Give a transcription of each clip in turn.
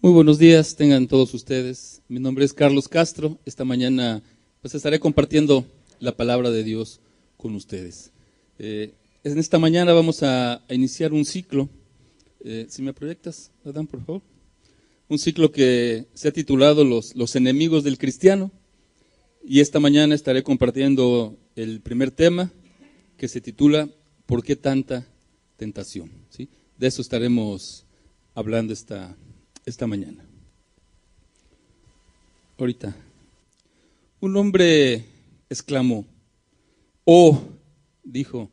Muy buenos días, tengan todos ustedes. Mi nombre es Carlos Castro. Esta mañana pues estaré compartiendo la palabra de Dios con ustedes. En esta mañana vamos a iniciar un ciclo. Si me proyectas, Adán, por favor. Un ciclo que se ha titulado Los enemigos del cristiano. Y esta mañana estaré compartiendo el primer tema, que se titula ¿Por qué tanta tentación? ¿Sí? De eso estaremos hablando esta mañana. Ahorita. Un hombre exclamó, dijo,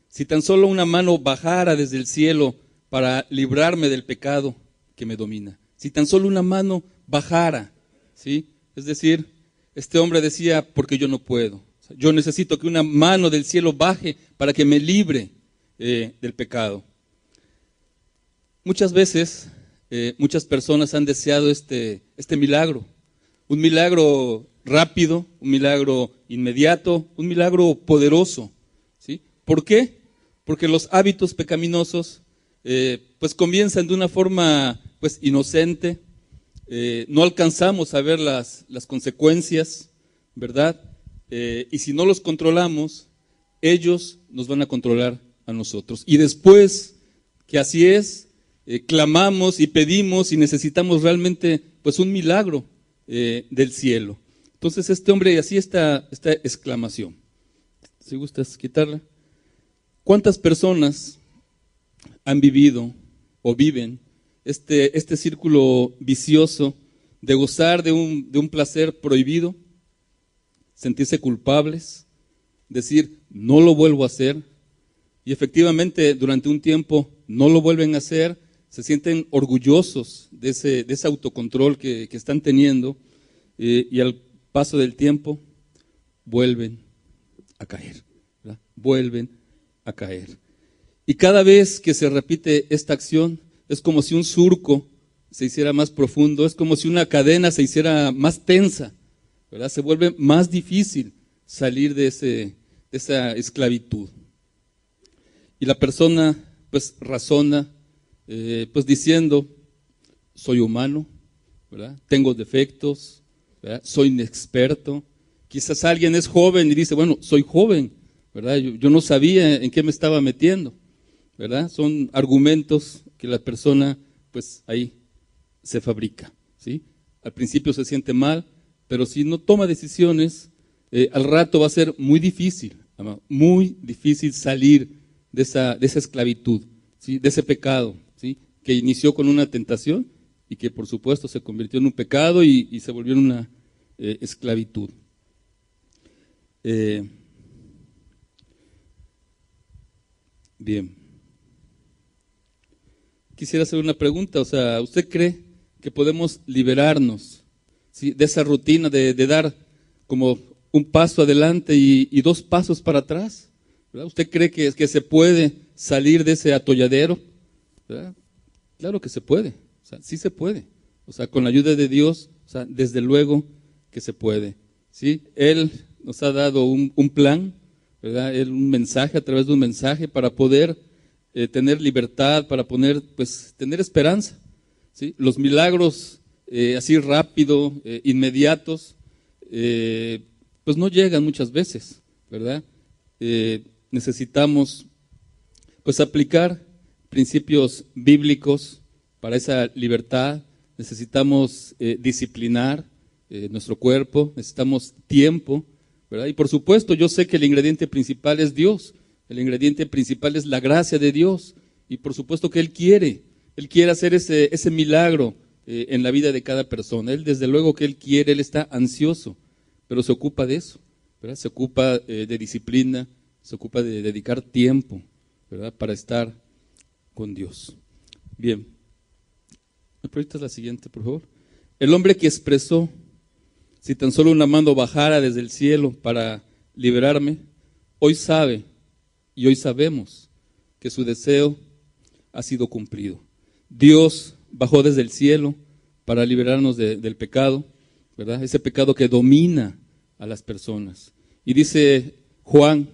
si tan solo una mano bajara desde el cielo para librarme del pecado que me domina. Si tan solo una mano bajara, ¿sí? Es decir, este hombre decía, porque yo no puedo. Yo necesito que una mano del cielo baje para que me libre del pecado. Muchas veces, muchas personas han deseado este milagro. Un milagro rápido, un milagro inmediato, un milagro poderoso. ¿Sí? ¿Por qué? Porque los hábitos pecaminosos pues comienzan de una forma pues inocente. No alcanzamos a ver las consecuencias, ¿verdad? Y si no los controlamos, ellos nos van a controlar a nosotros. Y después que así es, clamamos y pedimos y necesitamos realmente pues un milagro del cielo. Entonces este hombre hacía esta exclamación. Si gustas quitarla. ¿Cuántas personas han vivido o viven este círculo vicioso de gozar de un placer prohibido, sentirse culpables, decir no lo vuelvo a hacer y efectivamente durante un tiempo no lo vuelven a hacer? Se sienten orgullosos de ese autocontrol que están teniendo y al paso del tiempo vuelven a caer, ¿verdad? Vuelven a caer. Y cada vez que se repite esta acción es como si un surco se hiciera más profundo, es como si una cadena se hiciera más tensa, ¿verdad? Se vuelve más difícil salir de esa esclavitud. Y la persona pues razona pues diciendo, soy humano, ¿verdad? Tengo defectos, ¿verdad? Soy inexperto. Quizás alguien es joven y dice, bueno, soy joven, ¿verdad? Yo no sabía en qué me estaba metiendo, ¿verdad? Son argumentos que la persona pues ahí se fabrica, ¿sí? Al principio se siente mal, pero si no toma decisiones, al rato va a ser muy difícil salir de esa esclavitud, ¿sí? De ese pecado, ¿sí? Que inició con una tentación y que por supuesto se convirtió en un pecado y se volvió en una esclavitud. Bien. Quisiera hacer una pregunta, o sea, ¿usted cree que podemos liberarnos, ¿sí? De esa rutina de dar como un paso adelante y dos pasos para atrás? ¿Verdad? ¿Usted cree que se puede salir de ese atolladero? ¿Verdad? Claro que se puede, o sea, sí se puede. O sea, con la ayuda de Dios, o sea, desde luego que se puede. ¿Sí? Él nos ha dado un plan, ¿verdad? Un mensaje, a través de un mensaje para poder tener libertad, para pues, tener esperanza. ¿Sí? Los milagros así rápido, inmediatos, pues no llegan muchas veces, ¿verdad? Necesitamos pues aplicar principios bíblicos para esa libertad. Necesitamos disciplinar nuestro cuerpo, necesitamos tiempo, ¿verdad? Y por supuesto yo sé que el ingrediente principal es Dios, el ingrediente principal es la gracia de Dios y por supuesto que Él quiere hacer ese milagro en la vida de cada persona. Él desde luego que Él quiere, Él está ansioso, pero se ocupa de eso, ¿verdad? Se ocupa de disciplina, se ocupa de dedicar tiempo, ¿verdad? Para estar con Dios. Bien, ¿me proyectas la siguiente, por favor? El hombre que expresó, si tan solo una mano bajara desde el cielo para liberarme, hoy sabe y hoy sabemos que su deseo ha sido cumplido. Dios bajó desde el cielo para liberarnos del pecado, ¿verdad? Ese pecado que domina a las personas. Y dice Juan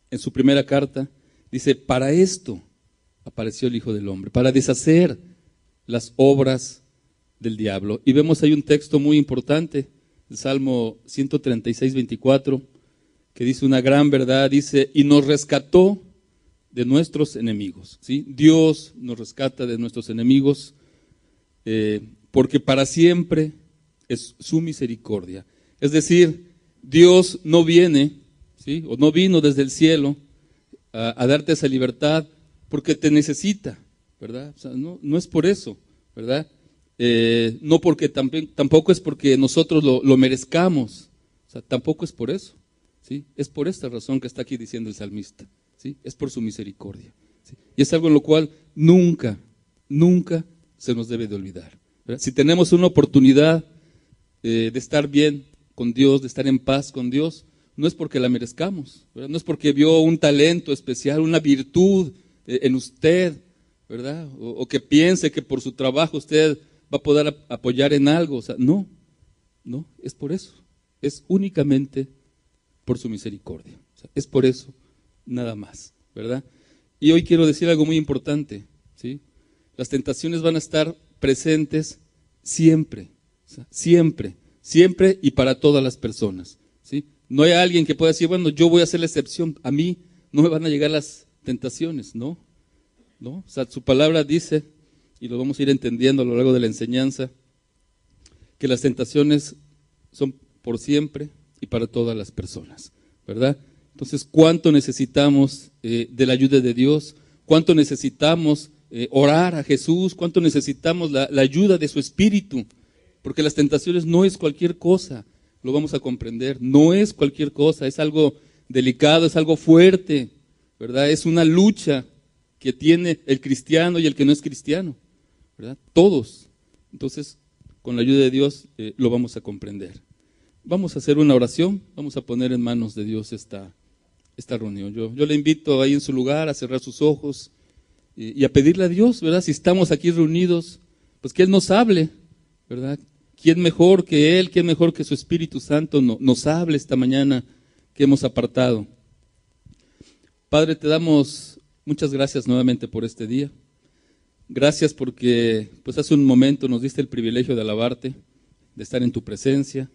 en su primera carta, dice, para esto apareció el Hijo del Hombre, para deshacer las obras del diablo. Y vemos ahí un texto muy importante, el Salmo 136, 24, que dice una gran verdad, dice, y nos rescató de nuestros enemigos, ¿sí? Dios nos rescata de nuestros enemigos, porque para siempre es su misericordia. Es decir, Dios no viene, ¿sí? O no vino desde el cielo a darte esa libertad porque te necesita, ¿verdad? O sea, no es por eso, ¿verdad? No porque tampoco es porque nosotros lo merezcamos, o sea, tampoco es por eso, ¿sí? Es por esta razón que está aquí diciendo el salmista, ¿sí? Es por su misericordia, ¿sí? Y es algo en lo cual nunca se nos debe de olvidar, ¿verdad? Si tenemos una oportunidad de estar bien con Dios, de estar en paz con Dios, no es porque la merezcamos, ¿verdad? No es porque vio un talento especial, una virtud en usted, ¿verdad? O que piense que por su trabajo usted va a poder apoyar en algo, o sea, no, es por eso, es únicamente por su misericordia, o sea, es por eso, nada más, ¿verdad? Y hoy quiero decir algo muy importante, ¿sí? Las tentaciones van a estar presentes siempre, o sea, siempre y para todas las personas, ¿sí? No hay alguien que pueda decir, bueno, yo voy a hacer la excepción, a mí no me van a llegar las tentaciones, no, o sea, su palabra dice, y lo vamos a ir entendiendo a lo largo de la enseñanza, que las tentaciones son por siempre y para todas las personas, ¿verdad? Entonces, ¿cuánto necesitamos de la ayuda de Dios? ¿Cuánto necesitamos orar a Jesús? ¿Cuánto necesitamos la ayuda de su Espíritu? Porque las tentaciones no es cualquier cosa, lo vamos a comprender, no es cualquier cosa, es algo delicado, es algo fuerte, ¿verdad? Es una lucha que tiene el cristiano y el que no es cristiano, ¿verdad? Todos. Entonces, con la ayuda de Dios lo vamos a comprender. Vamos a hacer una oración, vamos a poner en manos de Dios esta reunión. Yo le invito ahí en su lugar a cerrar sus ojos y a pedirle a Dios, ¿verdad? Si estamos aquí reunidos, pues que Él nos hable, ¿verdad? ¿Quién mejor que Él, quién mejor que su Espíritu Santo nos hable esta mañana que hemos apartado? Padre, te damos muchas gracias nuevamente por este día. Gracias porque pues hace un momento nos diste el privilegio de alabarte, de estar en tu presencia.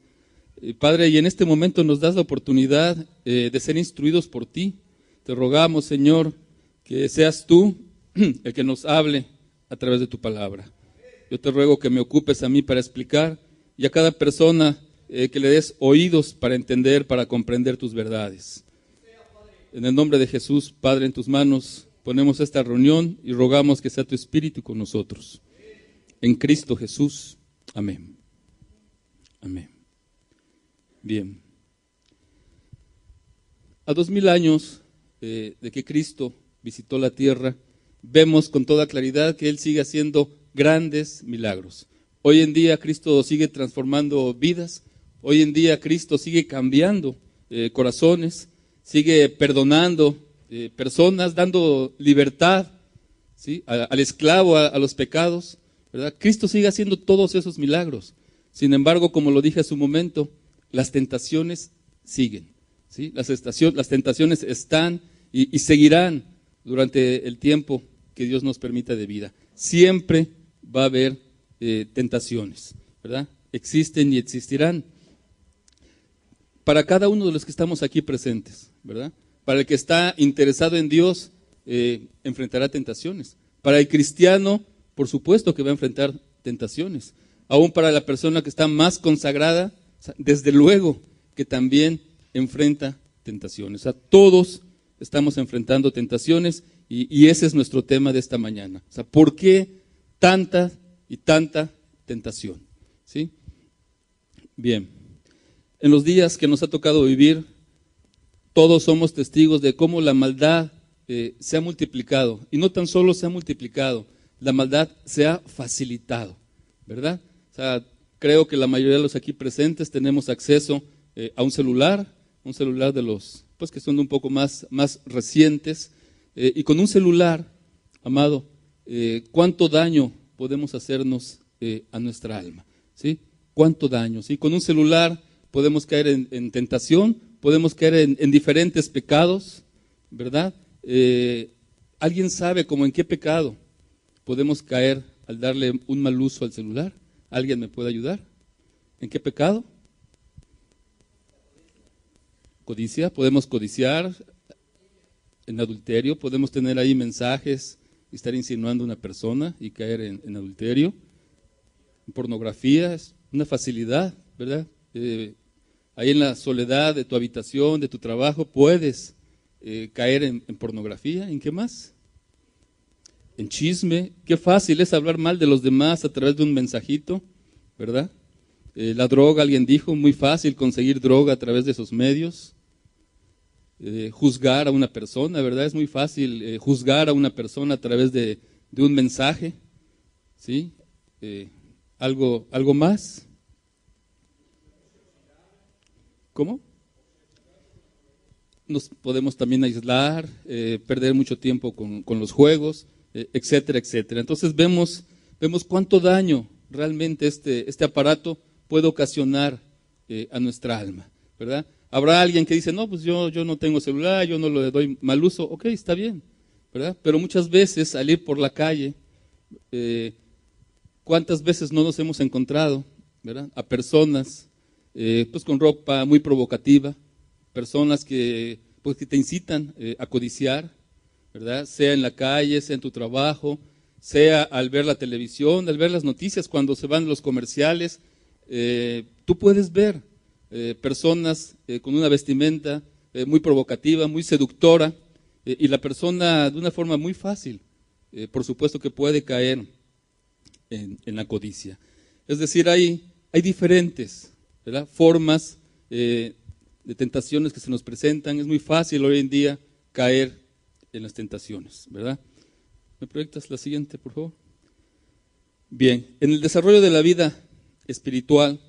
Padre, y en este momento nos das la oportunidad de ser instruidos por ti. Te rogamos, Señor, que seas tú el que nos hable a través de tu palabra. Yo te ruego que me ocupes a mí para explicar y a cada persona que le des oídos para entender, para comprender tus verdades. En el nombre de Jesús, Padre, en tus manos ponemos esta reunión y rogamos que sea tu Espíritu con nosotros. En Cristo Jesús. Amén. Amén. Bien. A 2000 años de que Cristo visitó la tierra, vemos con toda claridad que Él sigue haciendo grandes milagros. Hoy en día Cristo sigue transformando vidas, hoy en día Cristo sigue cambiando corazones, sigue perdonando personas, dando libertad, ¿sí? Al esclavo, a los pecados, ¿verdad? Cristo sigue haciendo todos esos milagros. Sin embargo, como lo dije hace un momento, las tentaciones siguen, ¿sí? Las tentaciones están y seguirán durante el tiempo que Dios nos permita de vida. Siempre va a haber tentaciones, ¿verdad? Existen y existirán. Para cada uno de los que estamos aquí presentes, ¿verdad? Para el que está interesado en Dios, enfrentará tentaciones. Para el cristiano, por supuesto que va a enfrentar tentaciones. Aún para la persona que está más consagrada, desde luego que también enfrenta tentaciones. O sea, todos estamos enfrentando tentaciones y ese es nuestro tema de esta mañana. O sea, ¿por qué tanta y tanta tentación? ¿Sí? Bien, en los días que nos ha tocado vivir, todos somos testigos de cómo la maldad se ha multiplicado. Y no tan solo se ha multiplicado, la maldad se ha facilitado, ¿verdad? O sea, creo que la mayoría de los aquí presentes tenemos acceso a un celular de los pues que son un poco más recientes, y con un celular, amado, ¿cuánto daño podemos hacernos a nuestra alma? ¿Sí? ¿Cuánto daño? ¿Sí? Con un celular podemos caer en tentación, podemos caer en diferentes pecados, ¿verdad? ¿Alguien sabe cómo en qué pecado podemos caer al darle un mal uso al celular? ¿Alguien me puede ayudar? ¿En qué pecado? Codicia, podemos codiciar. En adulterio, podemos tener ahí mensajes y estar insinuando a una persona y caer en adulterio. En pornografía es una facilidad, ¿verdad? Ahí en la soledad de tu habitación, de tu trabajo, puedes caer en pornografía. ¿En qué más? En chisme. Qué fácil es hablar mal de los demás a través de un mensajito, ¿verdad? La droga, alguien dijo, muy fácil conseguir droga a través de esos medios. Juzgar a una persona, ¿verdad? Es muy fácil juzgar a una persona a través de un mensaje, ¿sí? ¿Algo más? ¿Cómo? Nos podemos también aislar, perder mucho tiempo con los juegos, etcétera, etcétera. Entonces vemos cuánto daño realmente este aparato puede ocasionar a nuestra alma, ¿verdad? Habrá alguien que dice, no, pues yo no tengo celular, yo no le doy mal uso. Ok, está bien, ¿verdad? Pero muchas veces al ir por la calle, ¿cuántas veces no nos hemos encontrado, ¿verdad? A personas pues con ropa muy provocativa, personas que te incitan a codiciar, ¿verdad? Sea en la calle, sea en tu trabajo, sea al ver la televisión, al ver las noticias, cuando se van los comerciales, tú puedes ver personas con una vestimenta muy provocativa, muy seductora, y la persona de una forma muy fácil, por supuesto que puede caer en la codicia. Es decir, hay diferentes, ¿verdad?, formas de tentaciones que se nos presentan. Es muy fácil hoy en día caer en las tentaciones, ¿verdad? ¿Me proyectas la siguiente, por favor? Bien, en el desarrollo de la vida espiritual,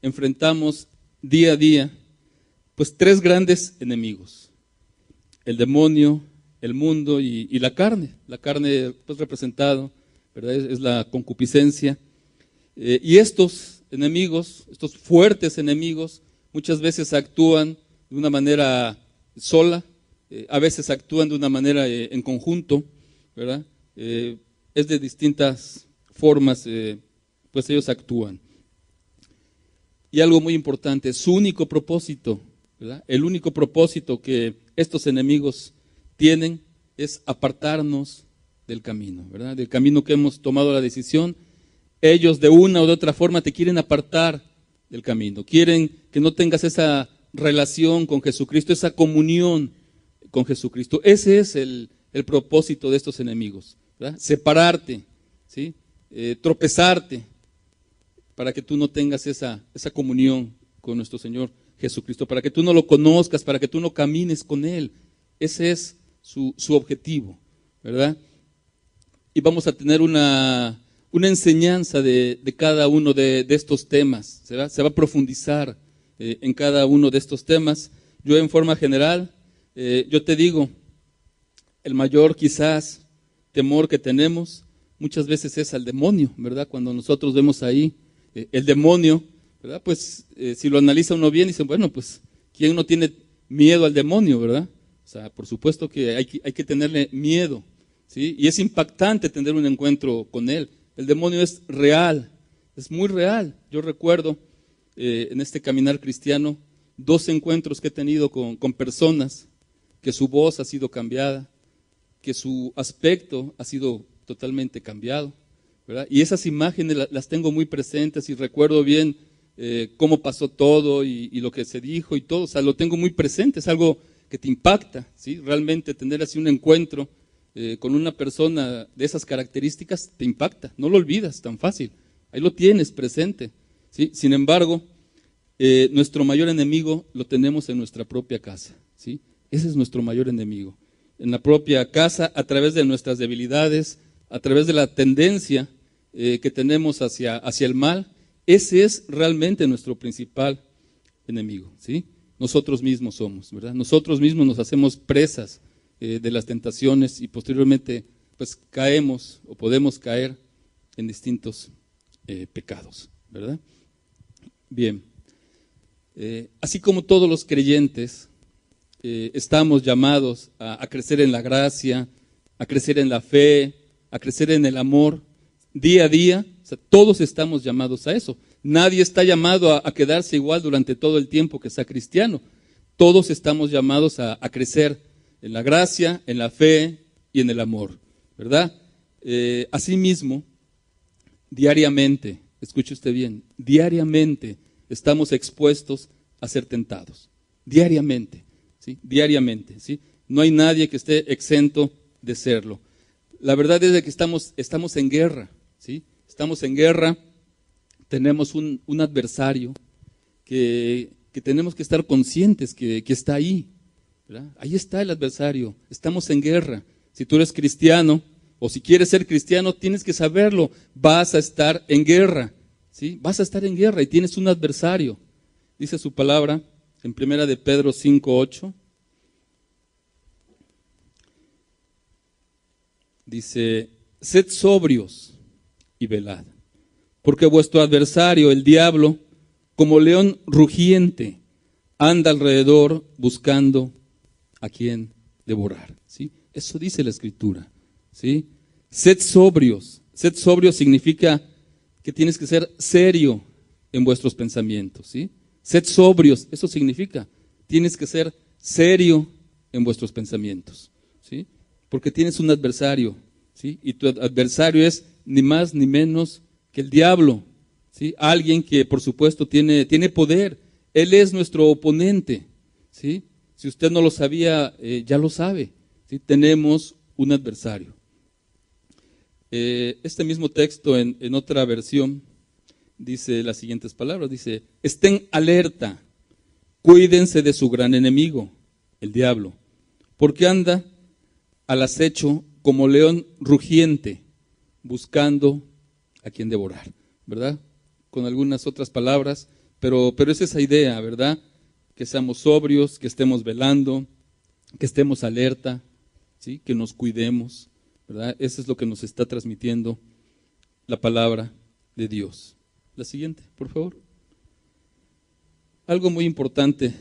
enfrentamos día a día pues tres grandes enemigos: el demonio, el mundo y la carne. La carne pues representado, ¿verdad?, es la concupiscencia. Y estos enemigos, estos fuertes enemigos, muchas veces actúan de una manera sola, a veces actúan de una manera en conjunto, ¿verdad? Es de distintas formas, pues ellos actúan. Y algo muy importante, su único propósito, ¿verdad?, el único propósito que estos enemigos tienen es apartarnos del camino, ¿verdad?, del camino que hemos tomado la decisión. Ellos de una o de otra forma te quieren apartar del camino, quieren que no tengas esa relación con Jesucristo, esa comunión con Jesucristo. Ese es el propósito de estos enemigos, ¿verdad? Separarte, ¿sí? Tropezarte, para que tú no tengas esa comunión con nuestro Señor Jesucristo, para que tú no lo conozcas, para que tú no camines con Él. Ese es su objetivo, ¿verdad? Y vamos a tener una enseñanza de cada uno de estos temas. Se va a profundizar en cada uno de estos temas. Yo en forma general, yo te digo, el mayor quizás temor que tenemos muchas veces es al demonio, ¿verdad? Cuando nosotros vemos ahí el demonio, ¿verdad? Pues si lo analiza uno bien, dice, bueno, pues ¿quién no tiene miedo al demonio, verdad? O sea, por supuesto que hay que tenerle miedo, ¿sí? Y es impactante tener un encuentro con él. El demonio es real, es muy real. Yo recuerdo en este caminar cristiano 2 encuentros que he tenido con personas que su voz ha sido cambiada, que su aspecto ha sido totalmente cambiado, ¿verdad? Y esas imágenes las tengo muy presentes y recuerdo bien cómo pasó todo y lo que se dijo y todo. O sea, lo tengo muy presente, es algo que te impacta, ¿sí? Realmente tener así un encuentro con una persona de esas características te impacta, no lo olvidas tan fácil, ahí lo tienes presente, ¿sí? Sin embargo, nuestro mayor enemigo lo tenemos en nuestra propia casa, ¿sí? Ese es nuestro mayor enemigo, en la propia casa, a través de nuestras debilidades, a través de la tendencia que tenemos hacia el mal. Ese es realmente nuestro principal enemigo, ¿sí? Nosotros mismos somos, ¿verdad? Nosotros mismos nos hacemos presas de las tentaciones y posteriormente pues caemos o podemos caer en distintos pecados, ¿verdad? Bien, así como todos los creyentes estamos llamados a crecer en la gracia, a crecer en la fe, a crecer en el amor, día a día. O sea, todos estamos llamados a eso. Nadie está llamado a quedarse igual durante todo el tiempo que sea cristiano. Todos estamos llamados a crecer en la gracia, en la fe y en el amor, ¿verdad? Asimismo, diariamente, escuche usted bien, diariamente estamos expuestos a ser tentados. Diariamente, ¿sí? Diariamente, ¿sí? No hay nadie que esté exento de serlo. La verdad es de que estamos en guerra, ¿sí? Estamos en guerra, tenemos un adversario que tenemos que estar conscientes que está ahí, ¿verdad? Ahí está el adversario, estamos en guerra. Si tú eres cristiano o si quieres ser cristiano, tienes que saberlo, vas a estar en guerra, ¿sí? Vas a estar en guerra y tienes un adversario. Dice su palabra en 1 de Pedro 5:8. Dice, sed sobrios y velad, porque vuestro adversario, el diablo, como león rugiente, anda alrededor buscando a quien devorar, ¿sí? Eso dice la Escritura, ¿sí? Sed sobrios significa que tienes que ser serio en vuestros pensamientos, ¿sí? Sed sobrios, eso significa, tienes que ser serio en vuestros pensamientos, ¿sí? Porque tienes un adversario, ¿sí? Y tu adversario es ni más ni menos que el diablo, ¿sí? Alguien que por supuesto tiene poder. Él es nuestro oponente, ¿sí? Si usted no lo sabía, ya lo sabe, ¿sí? Tenemos un adversario. Este mismo texto en otra versión dice las siguientes palabras, dice, estén alerta, cuídense de su gran enemigo, el diablo, porque anda al acecho como león rugiente, buscando a quien devorar, ¿verdad? Con algunas otras palabras, pero es esa idea, ¿verdad? Que seamos sobrios, que estemos velando, que estemos alerta, ¿sí? Que nos cuidemos, ¿verdad? Eso es lo que nos está transmitiendo la palabra de Dios. La siguiente, por favor. Algo muy importante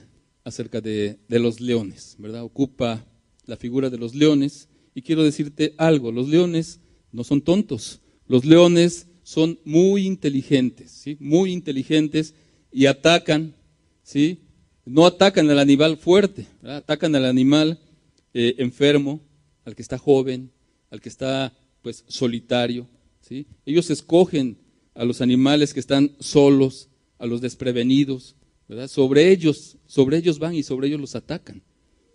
acerca de los leones, ¿verdad? Ocupa la figura de los leones y quiero decirte algo, los leones no son tontos, los leones son muy inteligentes, ¿sí? Muy inteligentes y atacan, ¿sí? No atacan al animal fuerte, ¿verdad? Atacan al animal enfermo, al que está joven, al que está pues solitario, ¿sí? Ellos escogen a los animales que están solos, a los desprevenidos, ¿verdad? Sobre ellos van y sobre ellos los atacan,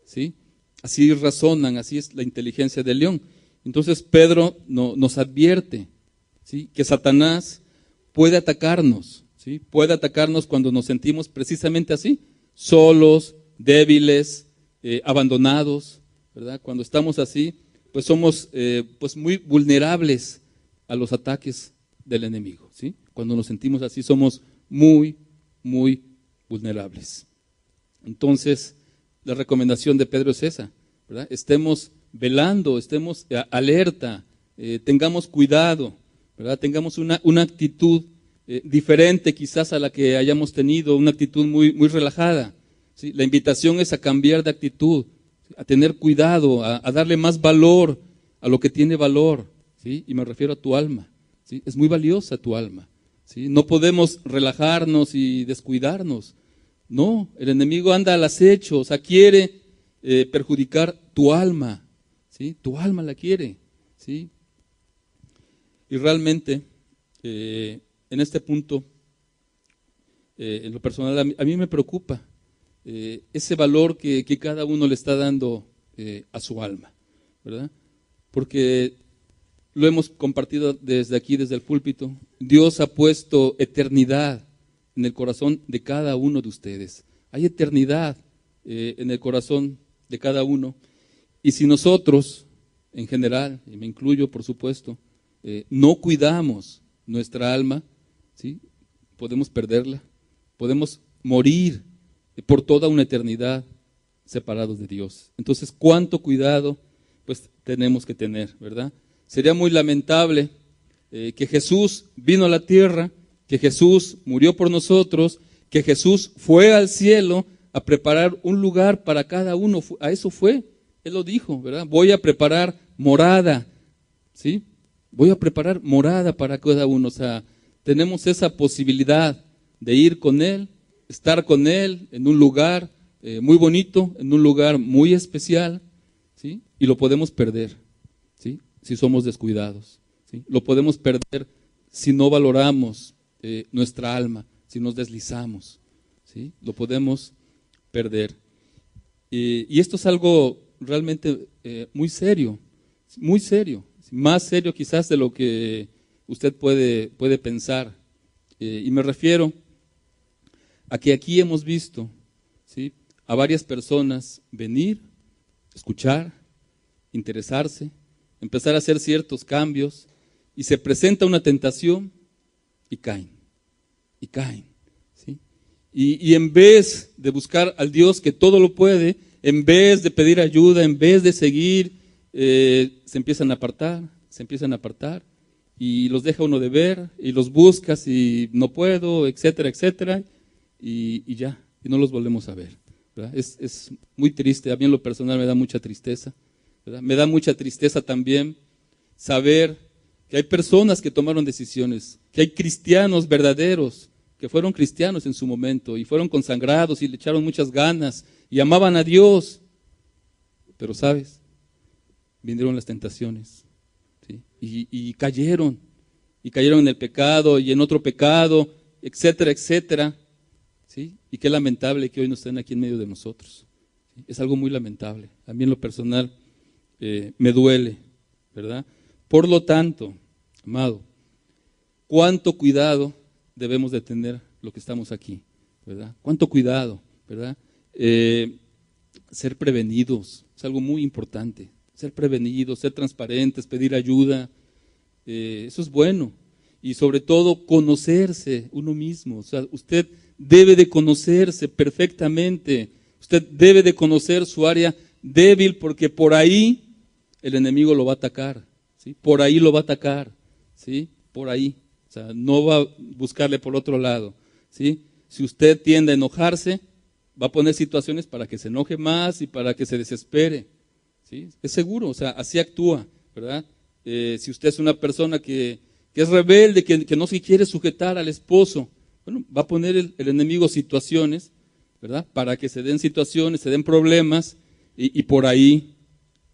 ¿sí? Así razonan, así es la inteligencia del león. Entonces Pedro nos advierte, ¿sí? Que Satanás puede atacarnos, ¿sí? Puede atacarnos cuando nos sentimos precisamente así, solos, débiles, abandonados, ¿verdad? Cuando estamos así, pues somos pues muy vulnerables a los ataques del enemigo, ¿sí? Cuando nos sentimos así somos muy, muy vulnerables. Entonces, la recomendación de Pedro es esa, ¿verdad? Estemos velando, estemos alerta, tengamos cuidado, ¿verdad? Tengamos una actitud diferente quizás a la que hayamos tenido, una actitud muy, muy relajada, ¿sí? La invitación es a cambiar de actitud, a tener cuidado, a darle más valor a lo que tiene valor, ¿sí? Y me refiero a tu alma, ¿sí? Es muy valiosa tu alma, ¿sí? No podemos relajarnos y descuidarnos. No, el enemigo anda al acecho, o sea, quiere perjudicar tu alma, ¿sí? Tu alma la quiere, ¿sí? Y realmente, en este punto, en lo personal, a mí me preocupa ese valor que cada uno le está dando a su alma, ¿verdad? Porque lo hemos compartido desde aquí, desde el púlpito. Dios ha puesto eternidad en el corazón de cada uno de ustedes. Hay eternidad en el corazón de cada uno. Y si nosotros, en general, y me incluyo por supuesto, no cuidamos nuestra alma, ¿sí? Podemos perderla, podemos morir por toda una eternidad separados de Dios. Entonces, ¿cuánto cuidado pues tenemos que tener, verdad? Sería muy lamentable que Jesús vino a la tierra, que Jesús murió por nosotros, que Jesús fue al cielo a preparar un lugar para cada uno. A eso fue, Él lo dijo, ¿verdad? Voy a preparar morada, ¿sí? Voy a preparar morada para cada uno. O sea, tenemos esa posibilidad de ir con Él, estar con Él en un lugar muy bonito, en un lugar muy especial, ¿sí? Y lo podemos perder, ¿sí? Si somos descuidados, ¿sí? Lo podemos perder si no valoramos nuestra alma, si nos deslizamos, ¿sí? Lo podemos perder. Y esto es algo realmente muy serio, más serio quizás de lo que usted puede pensar. Y me refiero a que aquí hemos visto, ¿sí?, a varias personas venir, escuchar, interesarse, empezar a hacer ciertos cambios, y se presenta una tentación y caen, ¿sí? Y en vez de buscar al Dios que todo lo puede, en vez de pedir ayuda, en vez de seguir, se empiezan a apartar, y los deja uno de ver, y los buscas y no puedo, etcétera, etcétera, y ya, y no los volvemos a ver, ¿verdad? Es muy triste. A mí en lo personal me da mucha tristeza, ¿verdad? Me da mucha tristeza también saber que hay personas que tomaron decisiones, que hay cristianos verdaderos, que fueron cristianos en su momento, y fueron consagrados, y le echaron muchas ganas, y amaban a Dios, pero ¿sabes? Vinieron las tentaciones, ¿sí? Y cayeron en el pecado, y en otro pecado, etcétera, etcétera, ¿sí? Y qué lamentable que hoy no estén aquí en medio de nosotros, ¿sí? Es algo muy lamentable. A mí en lo personal me duele, ¿verdad? Por lo tanto, amado, cuánto cuidado debemos de tener lo que estamos aquí, ¿verdad? Cuánto cuidado, ¿verdad? Ser prevenidos es algo muy importante. Ser prevenidos, ser transparentes, pedir ayuda, eso es bueno. Y sobre todo conocerse uno mismo. O sea, usted debe de conocerse perfectamente. Usted debe de conocer su área débil, porque por ahí el enemigo lo va a atacar, ¿sí? Por ahí lo va a atacar, ¿sí? Por ahí. O sea, no va a buscarle por otro lado, ¿sí? Si usted tiende a enojarse, va a poner situaciones para que se enoje más y para que se desespere, ¿sí? Es seguro, o sea, así actúa, ¿verdad? Si usted es una persona que es rebelde, que no se quiere sujetar al esposo, bueno, va a poner el enemigo situaciones, ¿verdad? Para que se den situaciones, se den problemas, y por ahí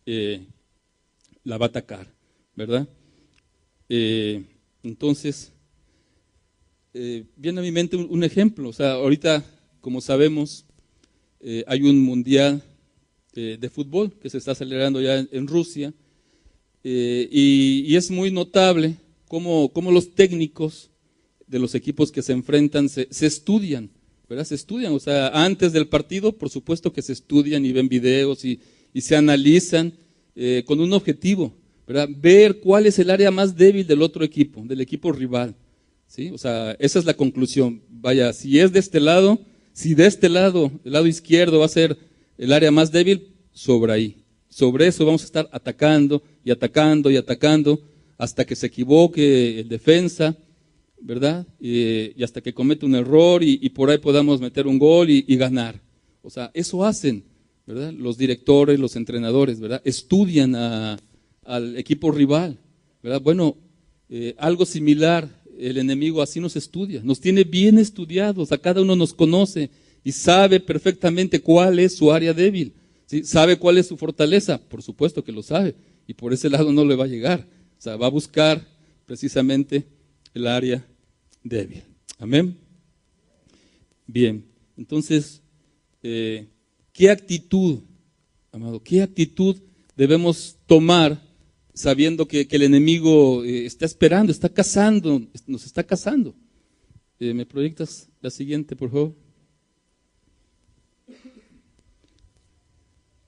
la va a atacar, ¿verdad? Entonces, viene a mi mente un ejemplo. O sea, ahorita, como sabemos, hay un mundial de fútbol que se está celebrando ya en Rusia, y es muy notable cómo los técnicos de los equipos que se enfrentan se estudian, ¿verdad? Se estudian, o sea, antes del partido, por supuesto que se estudian y ven videos y se analizan con un objetivo, ¿verdad? Ver cuál es el área más débil del otro equipo, del equipo rival, ¿sí? O sea, esa es la conclusión. Vaya, si es de este lado, si de este lado, el lado izquierdo va a ser el área más débil, sobre ahí. Sobre eso vamos a estar atacando y atacando y atacando hasta que se equivoque el defensa, ¿verdad? Y hasta que cometa un error y por ahí podamos meter un gol y ganar. O sea, eso hacen, ¿verdad? Los directores, los entrenadores, ¿verdad? Estudian al equipo rival, ¿verdad? Bueno, algo similar, el enemigo así nos estudia, nos tiene bien estudiados, a cada uno nos conoce y sabe perfectamente cuál es su área débil, ¿sí? Sabe cuál es su fortaleza, por supuesto que lo sabe, y por ese lado no le va a llegar. O sea, va a buscar precisamente el área débil. Amén. Bien, entonces, ¿qué actitud, amado, qué actitud debemos tomar sabiendo que el enemigo está esperando, está cazando, nos está cazando? ¿Me proyectas la siguiente, por favor?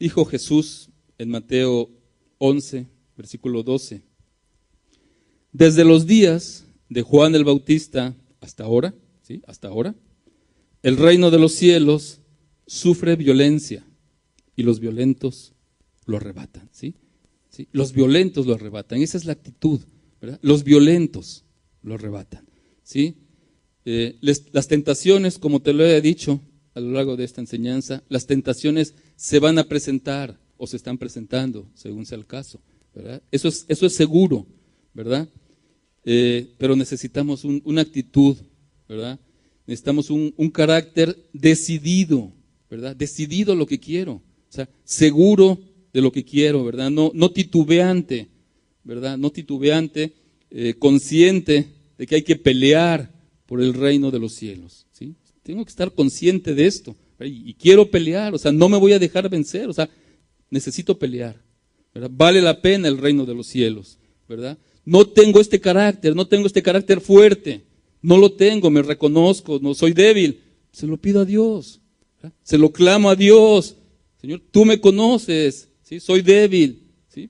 Dijo Jesús en Mateo 11, versículo 12. Desde los días de Juan el Bautista hasta ahora, ¿sí? Hasta ahora, el reino de los cielos sufre violencia y los violentos lo arrebatan, ¿sí? ¿Sí? Los violentos lo arrebatan, esa es la actitud, ¿verdad? Los violentos lo arrebatan, ¿sí? Las tentaciones, como te lo he dicho a lo largo de esta enseñanza, las tentaciones se van a presentar o se están presentando, según sea el caso, ¿verdad? Eso es seguro, ¿verdad? Pero necesitamos una actitud, ¿verdad? Necesitamos un carácter decidido, ¿verdad? Decidido a lo que quiero, o sea, seguro de lo que quiero, ¿verdad? No titubeante, ¿verdad? No titubeante, consciente de que hay que pelear por el reino de los cielos, ¿sí? Tengo que estar consciente de esto, y quiero pelear, o sea, no me voy a dejar vencer, o sea, necesito pelear, ¿verdad? Vale la pena el reino de los cielos, ¿verdad? No tengo este carácter fuerte, no lo tengo, me reconozco, no soy débil, se lo pido a Dios, ¿verdad? Se lo clamo a Dios, Señor, tú me conoces, ¿sí? Soy débil, ¿sí?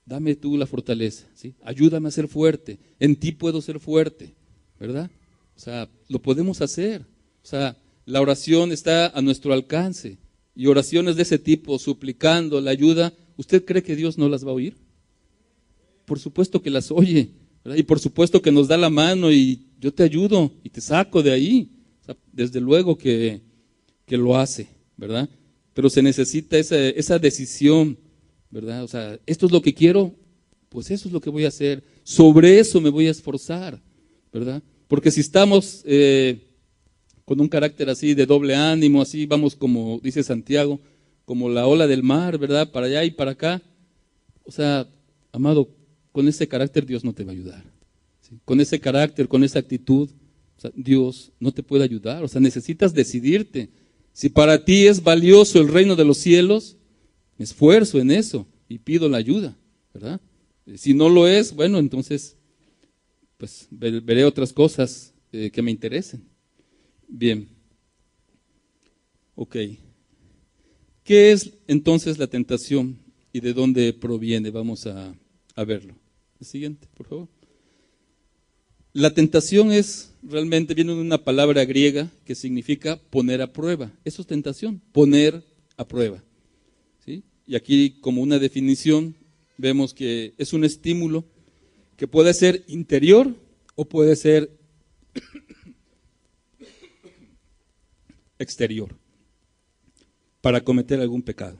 Dame tú la fortaleza, ¿sí? Ayúdame a ser fuerte, en ti puedo ser fuerte, ¿verdad? O sea, lo podemos hacer, o sea, la oración está a nuestro alcance, y oraciones de ese tipo, suplicando la ayuda, ¿usted cree que Dios no las va a oír? Por supuesto que las oye, ¿verdad? Y por supuesto que nos da la mano y yo te ayudo y te saco de ahí. O sea, desde luego que lo hace, ¿verdad? Pero se necesita esa decisión, ¿verdad? O sea, esto es lo que quiero, pues eso es lo que voy a hacer. Sobre eso me voy a esforzar, ¿verdad? Porque si estamos con un carácter así de doble ánimo, así vamos como dice Santiago, como la ola del mar, ¿verdad? Para allá y para acá. O sea, amado, con ese carácter Dios no te va a ayudar, ¿sí? Con ese carácter, con esa actitud, o sea, Dios no te puede ayudar. O sea, necesitas decidirte. Si para ti es valioso el reino de los cielos, me esfuerzo en eso y pido la ayuda, ¿verdad? Si no lo es, bueno, entonces pues veré otras cosas que me interesen. Bien. Ok. ¿Qué es entonces la tentación y de dónde proviene? Vamos a verlo. El siguiente, por favor. La tentación realmente viene de una palabra griega que significa poner a prueba. Eso es tentación, poner a prueba, ¿sí? Y aquí, como una definición, vemos que es un estímulo que puede ser interior o puede ser exterior para cometer algún pecado.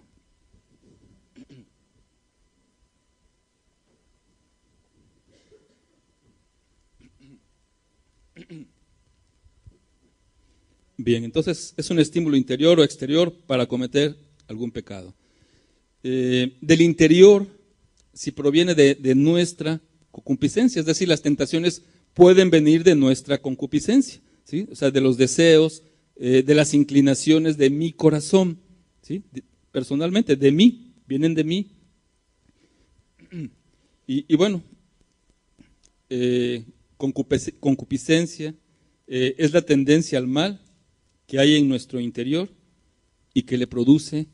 Bien, entonces es un estímulo interior o exterior para cometer algún pecado. Del interior, si proviene de nuestra concupiscencia, es decir, las tentaciones pueden venir de nuestra concupiscencia, ¿sí? O sea, de los deseos, de las inclinaciones de mi corazón, ¿sí? Personalmente, de mí, vienen de mí. Y bueno, concupiscencia es la tendencia al mal que hay en nuestro interior y que le produce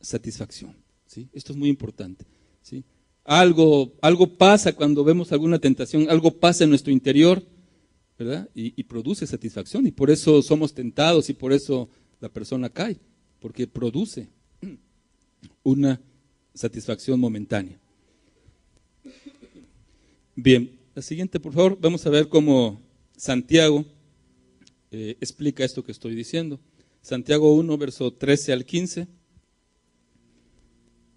satisfacción, ¿sí? Esto es muy importante, ¿sí? Algo pasa cuando vemos alguna tentación, algo pasa en nuestro interior, ¿verdad? Y produce satisfacción, y por eso somos tentados y por eso la persona cae, porque produce una satisfacción momentánea. Bien, la siguiente, por favor, vamos a ver cómo Santiago explica esto que estoy diciendo. Santiago 1, verso 13 al 15,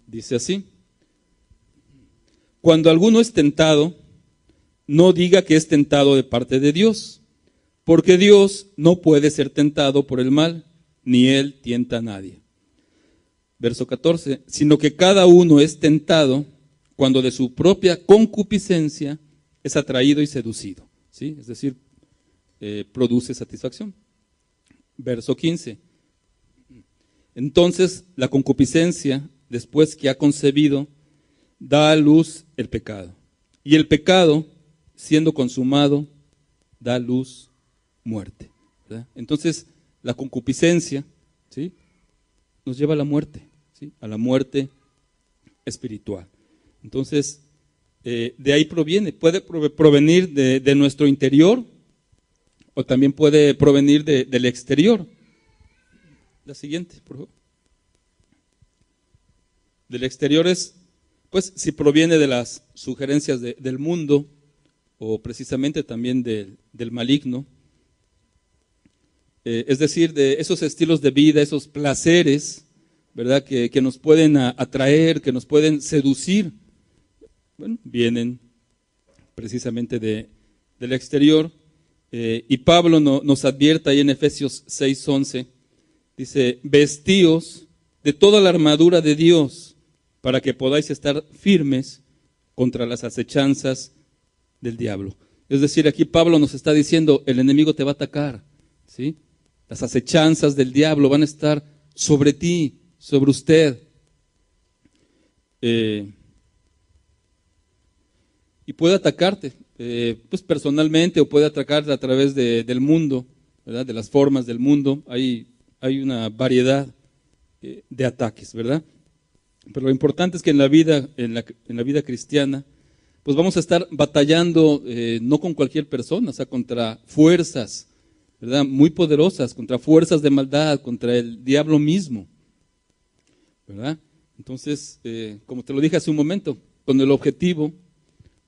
dice así: cuando alguno es tentado, no diga que es tentado de parte de Dios, porque Dios no puede ser tentado por el mal, ni Él tienta a nadie. Verso 14, sino que cada uno es tentado cuando de su propia concupiscencia es atraído y seducido, ¿sí? Es decir, produce satisfacción. Verso 15, entonces la concupiscencia, después que ha concebido, da a luz el pecado, y el pecado, siendo consumado, da a luz muerte, ¿verdad? Entonces la concupiscencia, ¿sí?, nos lleva a la muerte, ¿sí?, a la muerte espiritual. Entonces de ahí proviene, puede provenir de nuestro interior o también puede provenir del exterior. La siguiente, por favor. Del exterior es, pues, si proviene de las sugerencias del mundo o precisamente también del maligno, es decir, de esos estilos de vida, esos placeres, ¿verdad?, que nos pueden atraer, que nos pueden seducir. Bueno, vienen precisamente del exterior. Y Pablo nos advierte ahí en Efesios 6:11, dice, vestíos de toda la armadura de Dios para que podáis estar firmes contra las acechanzas del diablo. Es decir, aquí Pablo nos está diciendo, el enemigo te va a atacar, ¿sí? Las acechanzas del diablo van a estar sobre ti, sobre usted. Y puede atacarte, pues personalmente, o puede atacarte a través del mundo, ¿verdad? De las formas del mundo. Hay una variedad de ataques, ¿verdad? Pero lo importante es que en la vida cristiana, pues vamos a estar batallando no con cualquier persona, o sea, contra fuerzas, ¿verdad? Muy poderosas, contra fuerzas de maldad, contra el diablo mismo, ¿verdad? Entonces, como te lo dije hace un momento, con el objetivo,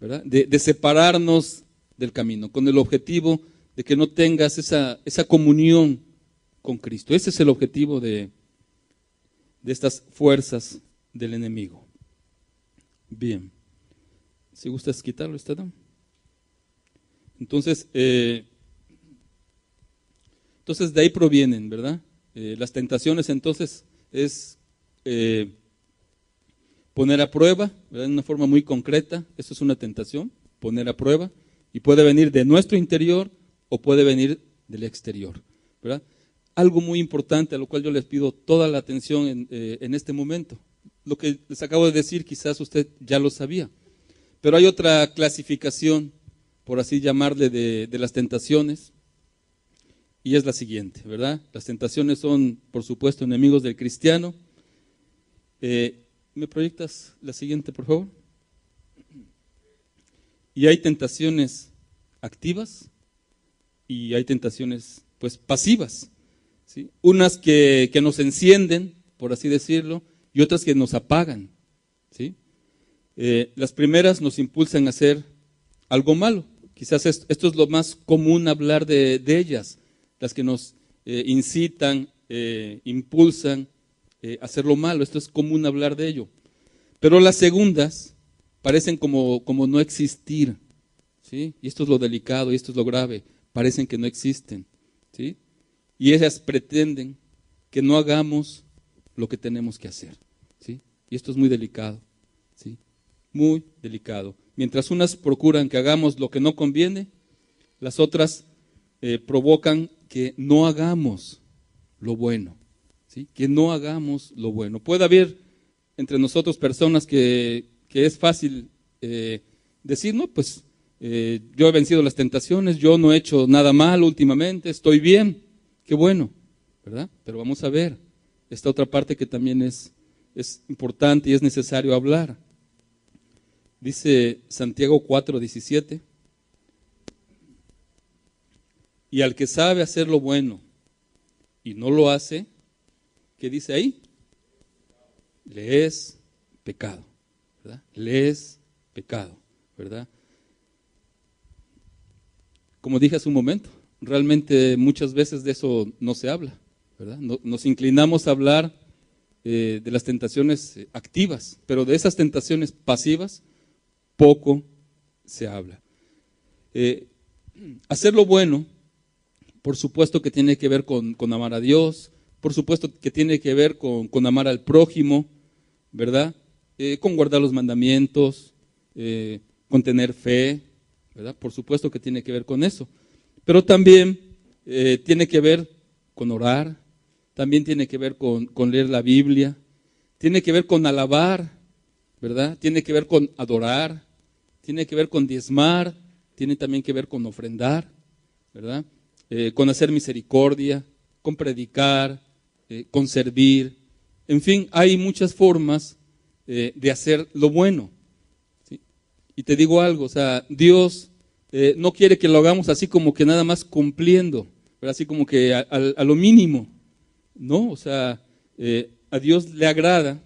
¿verdad? De separarnos del camino, con el objetivo de que no tengas esa comunión con Cristo. Ese es el objetivo de estas fuerzas del enemigo. Bien. Si gustas quitarlo, está bien. Entonces de ahí provienen, ¿verdad? Las tentaciones entonces es poner a prueba, ¿verdad? De una forma muy concreta. Eso es una tentación, poner a prueba, y puede venir de nuestro interior o puede venir del exterior, ¿verdad? Algo muy importante a lo cual yo les pido toda la atención en este momento. Lo que les acabo de decir quizás usted ya lo sabía, pero hay otra clasificación, por así llamarle, de las tentaciones, y es la siguiente, ¿verdad? Las tentaciones son, por supuesto, enemigos del cristiano. ¿Me proyectas la siguiente, por favor? Y hay tentaciones activas y hay tentaciones, pues, pasivas, ¿sí? Unas que nos encienden, por así decirlo, y otras que nos apagan, ¿sí? Las primeras nos impulsan a hacer algo malo. Quizás esto es lo más común hablar de ellas, las que nos incitan, impulsan a hacer lo malo. Esto es común hablar de ello. Pero las segundas parecen como no existir, ¿sí? Y esto es lo delicado y esto es lo grave. Parecen que no existen, ¿sí? Y ellas pretenden que no hagamos lo que tenemos que hacer, ¿sí? Y esto es muy delicado, ¿sí? Muy delicado. Mientras unas procuran que hagamos lo que no conviene, las otras provocan que no hagamos lo bueno, ¿sí? Que no hagamos lo bueno. Puede haber entre nosotros personas que es fácil decir, no, pues yo he vencido las tentaciones, yo no he hecho nada mal últimamente, estoy bien, qué bueno, ¿verdad? Pero vamos a ver esta otra parte que también es importante y es necesario hablar. Dice Santiago 4:17, y al que sabe hacer lo bueno y no lo hace, ¿qué dice ahí? Le es pecado, ¿verdad? Le es pecado, ¿verdad? Como dije hace un momento, realmente muchas veces de eso no se habla, ¿verdad? Nos inclinamos a hablar de las tentaciones activas, pero de esas tentaciones pasivas poco se habla. Hacer lo bueno, por supuesto que tiene que ver con amar a Dios, por supuesto que tiene que ver con amar al prójimo, ¿verdad? Con guardar los mandamientos, con tener fe, ¿verdad? Por supuesto que tiene que ver con eso. Pero también tiene que ver con orar, también tiene que ver con leer la Biblia, tiene que ver con alabar, ¿verdad? Tiene que ver con adorar, tiene que ver con diezmar, tiene también que ver con ofrendar, ¿verdad? Con hacer misericordia, con predicar, con servir. En fin, hay muchas formas de hacer lo bueno, ¿sí? Y te digo algo, o sea, Dios no quiere que lo hagamos así como que nada más cumpliendo, pero así como que a lo mínimo, ¿no? O sea, a Dios le agrada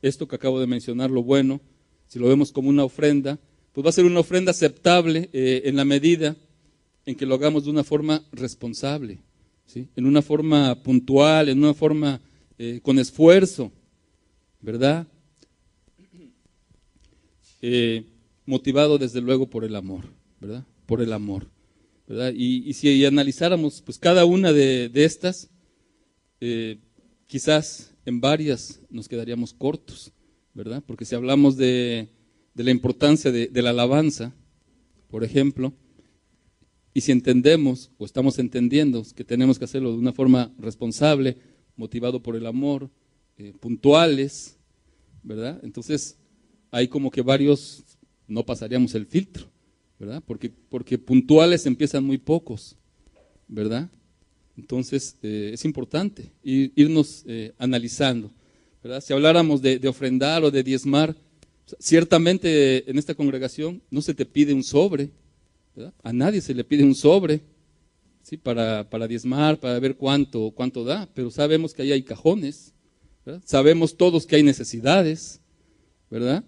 esto que acabo de mencionar, lo bueno. Si lo vemos como una ofrenda, pues va a ser una ofrenda aceptable en la medida en que lo hagamos de una forma responsable, ¿sí? En una forma puntual, en una forma con esfuerzo, ¿verdad? motivado desde luego por el amor, ¿verdad? Por el amor, ¿verdad? Y si analizáramos pues cada una de estas, quizás en varias nos quedaríamos cortos, ¿verdad? Porque si hablamos de la importancia de la alabanza, por ejemplo, y si entendemos o estamos entendiendo que tenemos que hacerlo de una forma responsable, motivado por el amor, puntuales, ¿verdad? Entonces hay como que varios no pasaríamos el filtro, ¿verdad? Porque puntuales empiezan muy pocos, ¿verdad? Entonces es importante irnos analizando, ¿verdad? Si habláramos de ofrendar o de diezmar, ciertamente en esta congregación no se te pide un sobre, ¿verdad? A nadie se le pide un sobre, ¿sí? Para diezmar, para ver cuánto da, pero sabemos que ahí hay cajones, ¿verdad? Sabemos todos que hay necesidades, ¿verdad?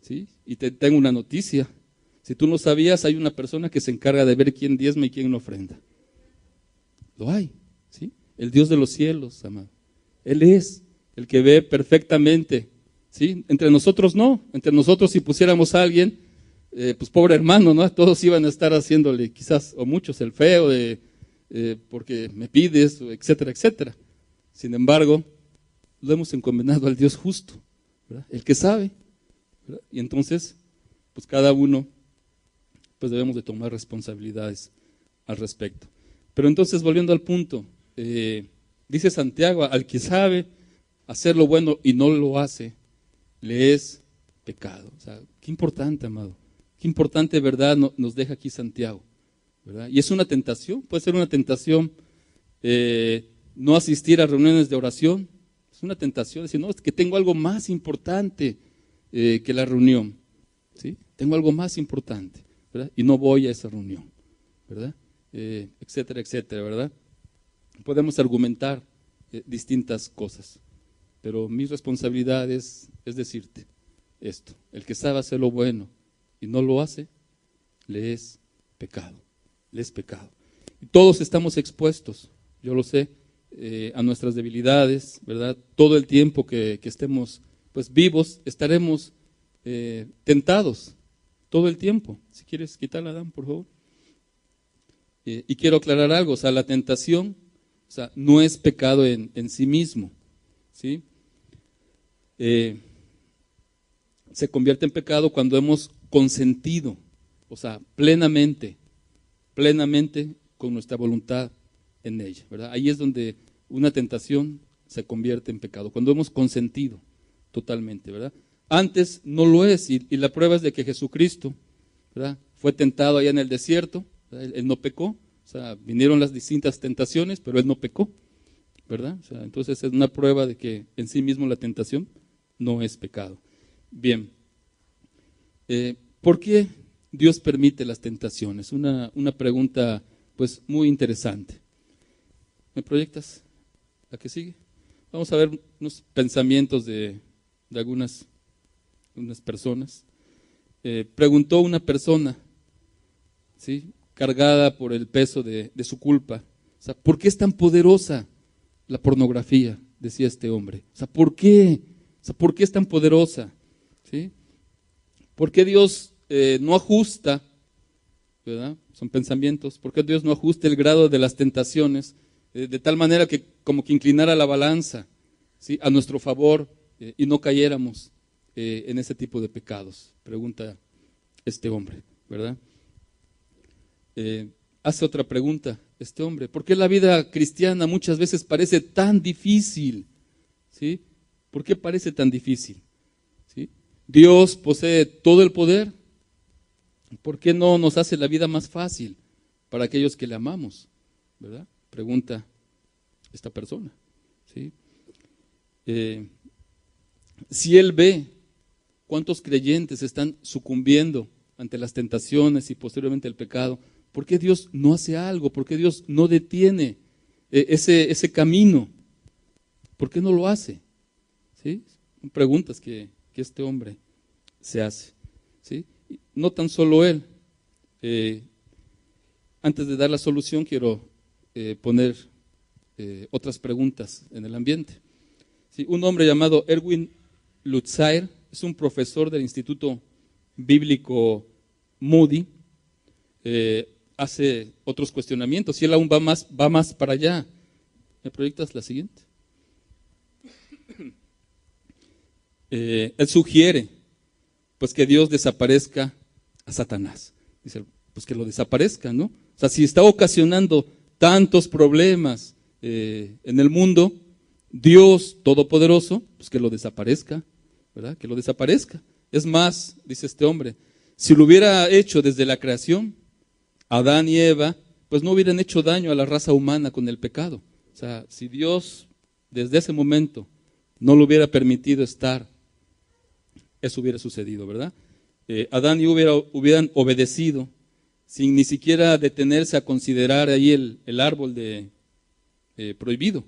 ¿Sí? Y te tengo una noticia, si tú no sabías, hay una persona que se encarga de ver quién diezma y quién no ofrenda. Lo hay, ¿sí? El Dios de los cielos, amado. Él es el que ve perfectamente, ¿sí? Entre nosotros no, entre nosotros si pusiéramos a alguien, pues pobre hermano, ¿no? Todos iban a estar haciéndole quizás, o muchos, el feo, porque me pides, etcétera, etcétera. Sin embargo, lo hemos encomendado al Dios justo, ¿verdad? El que sabe, ¿verdad? Y entonces, pues cada uno, pues debemos de tomar responsabilidades al respecto. Pero entonces, volviendo al punto, dice Santiago, al que sabe hacer lo bueno y no lo hace, le es pecado. O sea, qué importante, amado. Qué importante verdad nos deja aquí Santiago, ¿verdad? Y es una tentación, puede ser una tentación no asistir a reuniones de oración. Es una tentación decir, no, es que tengo algo más importante que la reunión, ¿sí? Tengo algo más importante, ¿verdad? Y no voy a esa reunión, ¿verdad? Etcétera, etcétera, ¿verdad? Podemos argumentar distintas cosas, pero mi responsabilidad es decirte esto: el que sabe hacer lo bueno y no lo hace, le es pecado, le es pecado. Y todos estamos expuestos, yo lo sé, a nuestras debilidades, ¿verdad? Todo el tiempo que estemos pues vivos, estaremos tentados, todo el tiempo. Si quieres quitarla, Dan, por favor. Y quiero aclarar algo, o sea, la tentación, o sea, no es pecado en sí mismo, ¿sí? Se convierte en pecado cuando hemos consentido, o sea, plenamente con nuestra voluntad en ella, ¿verdad? Ahí es donde una tentación se convierte en pecado, cuando hemos consentido totalmente, ¿verdad? Antes no lo es, y la prueba es de que Jesucristo, ¿verdad?, fue tentado allá en el desierto, ¿verdad? Él no pecó, o sea, vinieron las distintas tentaciones, pero él no pecó, ¿verdad? O sea, entonces es una prueba de que en sí mismo la tentación no es pecado. Bien, ¿por qué Dios permite las tentaciones? Una pregunta pues muy interesante. ¿Me proyectas la que sigue? Vamos a ver unos pensamientos de algunas personas. Preguntó una persona, ¿sí?, cargada por el peso de su culpa, o sea, ¿por qué es tan poderosa la pornografía?, decía este hombre. O sea, ¿por qué? O sea, ¿por qué es tan poderosa? ¿Sí? ¿Por qué Dios no ajusta, ¿verdad? Son pensamientos. ¿Por qué Dios no ajusta el grado de las tentaciones de tal manera que como que inclinara la balanza, ¿sí?, a nuestro favor y no cayéramos en ese tipo de pecados? Pregunta este hombre, ¿verdad? Hace otra pregunta este hombre: ¿por qué la vida cristiana muchas veces parece tan difícil? ¿Sí? ¿Por qué parece tan difícil? ¿Sí? Dios posee todo el poder. ¿Por qué no nos hace la vida más fácil para aquellos que le amamos? ¿Verdad? Pregunta esta persona, ¿sí? Si él ve cuántos creyentes están sucumbiendo ante las tentaciones y posteriormente el pecado, ¿por qué Dios no hace algo? ¿Por qué Dios no detiene ese camino? ¿Por qué no lo hace? ¿Sí? Son preguntas que este hombre se hace, ¿sí? No tan solo él. Antes de dar la solución, quiero poner otras preguntas en el ambiente. ¿Sí? Un hombre llamado Erwin Lutzer es un profesor del Instituto bíblico Moody hace otros cuestionamientos y él aún va más para allá. ¿Me proyectas la siguiente? Él sugiere pues que Dios desaparezca a Satanás. Dice, pues que lo desaparezca, ¿no? O sea, si está ocasionando tantos problemas en el mundo, Dios Todopoderoso, pues que lo desaparezca, ¿verdad? Que lo desaparezca. Es más, dice este hombre, si lo hubiera hecho desde la creación, Adán y Eva, pues no hubieran hecho daño a la raza humana con el pecado. O sea, si Dios desde ese momento no lo hubiera permitido estar, eso hubiera sucedido, ¿verdad? Adán y hubieran obedecido sin ni siquiera detenerse a considerar ahí el árbol prohibido,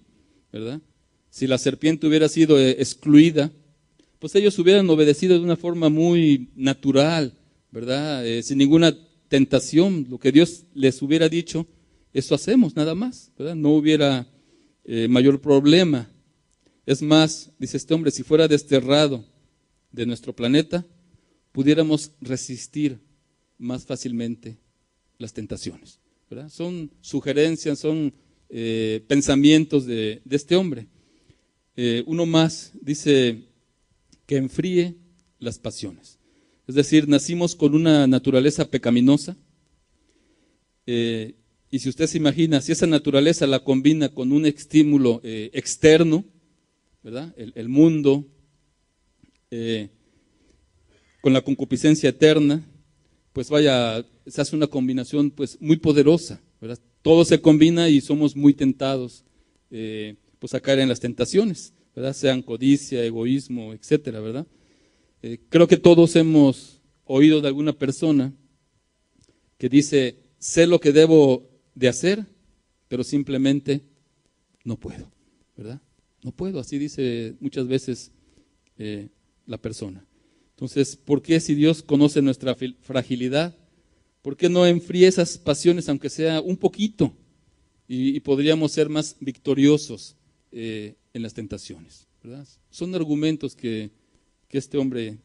¿verdad? Si la serpiente hubiera sido excluida, pues ellos hubieran obedecido de una forma muy natural, ¿verdad? Sin ninguna tentación, lo que Dios les hubiera dicho, eso hacemos nada más, ¿verdad? No hubiera mayor problema. Es más, dice este hombre, si fuera desterrado de nuestro planeta, pudiéramos resistir más fácilmente las tentaciones, ¿verdad? Son sugerencias, son pensamientos de este hombre. Uno más dice que enfríe las pasiones. Es decir, nacimos con una naturaleza pecaminosa y si usted se imagina, si esa naturaleza la combina con un estímulo externo, ¿verdad? El mundo, con la concupiscencia eterna, pues vaya, se hace una combinación pues muy poderosa, ¿verdad? Todo se combina y somos muy tentados pues a caer en las tentaciones, ¿verdad? Sean codicia, egoísmo, etcétera, ¿verdad? Creo que todos hemos oído de alguna persona que dice, sé lo que debo de hacer, pero simplemente no puedo, ¿verdad? No puedo, así dice muchas veces la persona. Entonces, ¿por qué si Dios conoce nuestra fragilidad, por qué no enfríe esas pasiones aunque sea un poquito y podríamos ser más victoriosos en las tentaciones, ¿verdad? Son argumentos que este hombre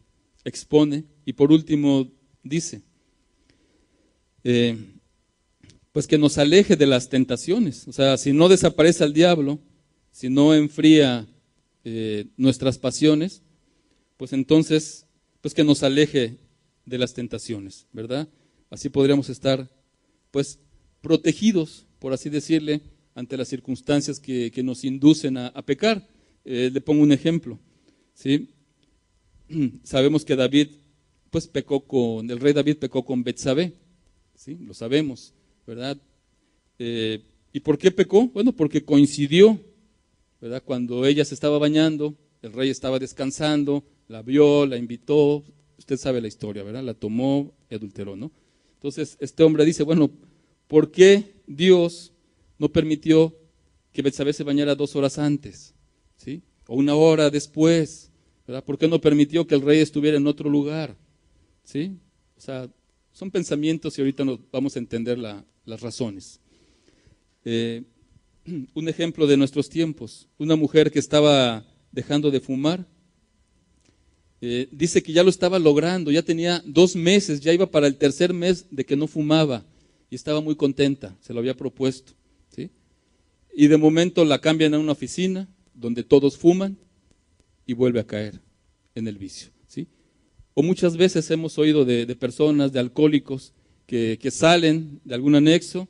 expone y por último dice, pues que nos aleje de las tentaciones. O sea, si no desaparece el diablo, si no enfría nuestras pasiones, pues entonces, pues que nos aleje de las tentaciones, ¿verdad? Así podríamos estar, pues, protegidos, por así decirle, ante las circunstancias que nos inducen a pecar. Le pongo un ejemplo, ¿sí? Sabemos que el rey David pecó con Betsabé, ¿sí? Lo sabemos, ¿verdad? ¿Y por qué pecó? Bueno, porque coincidió, ¿verdad? Cuando ella se estaba bañando, el rey estaba descansando, la vio, la invitó, usted sabe la historia, ¿verdad? La tomó y adulteró, ¿no? Entonces, este hombre dice, bueno, ¿por qué Dios no permitió que Betsabé se bañara 2 horas antes, ¿sí? O 1 hora después, ¿verdad? ¿Por qué no permitió que el rey estuviera en otro lugar? ¿Sí? O sea, son pensamientos y ahorita nos vamos a entender las razones. Un ejemplo de nuestros tiempos, una mujer que estaba dejando de fumar, dice que ya lo estaba logrando, ya tenía 2 meses, ya iba para el 3er mes de que no fumaba y estaba muy contenta, se lo había propuesto, ¿sí? Y de momento la cambian a una oficina donde todos fuman y vuelve a caer en el vicio, ¿sí? O muchas veces hemos oído de personas, de alcohólicos que salen de algún anexo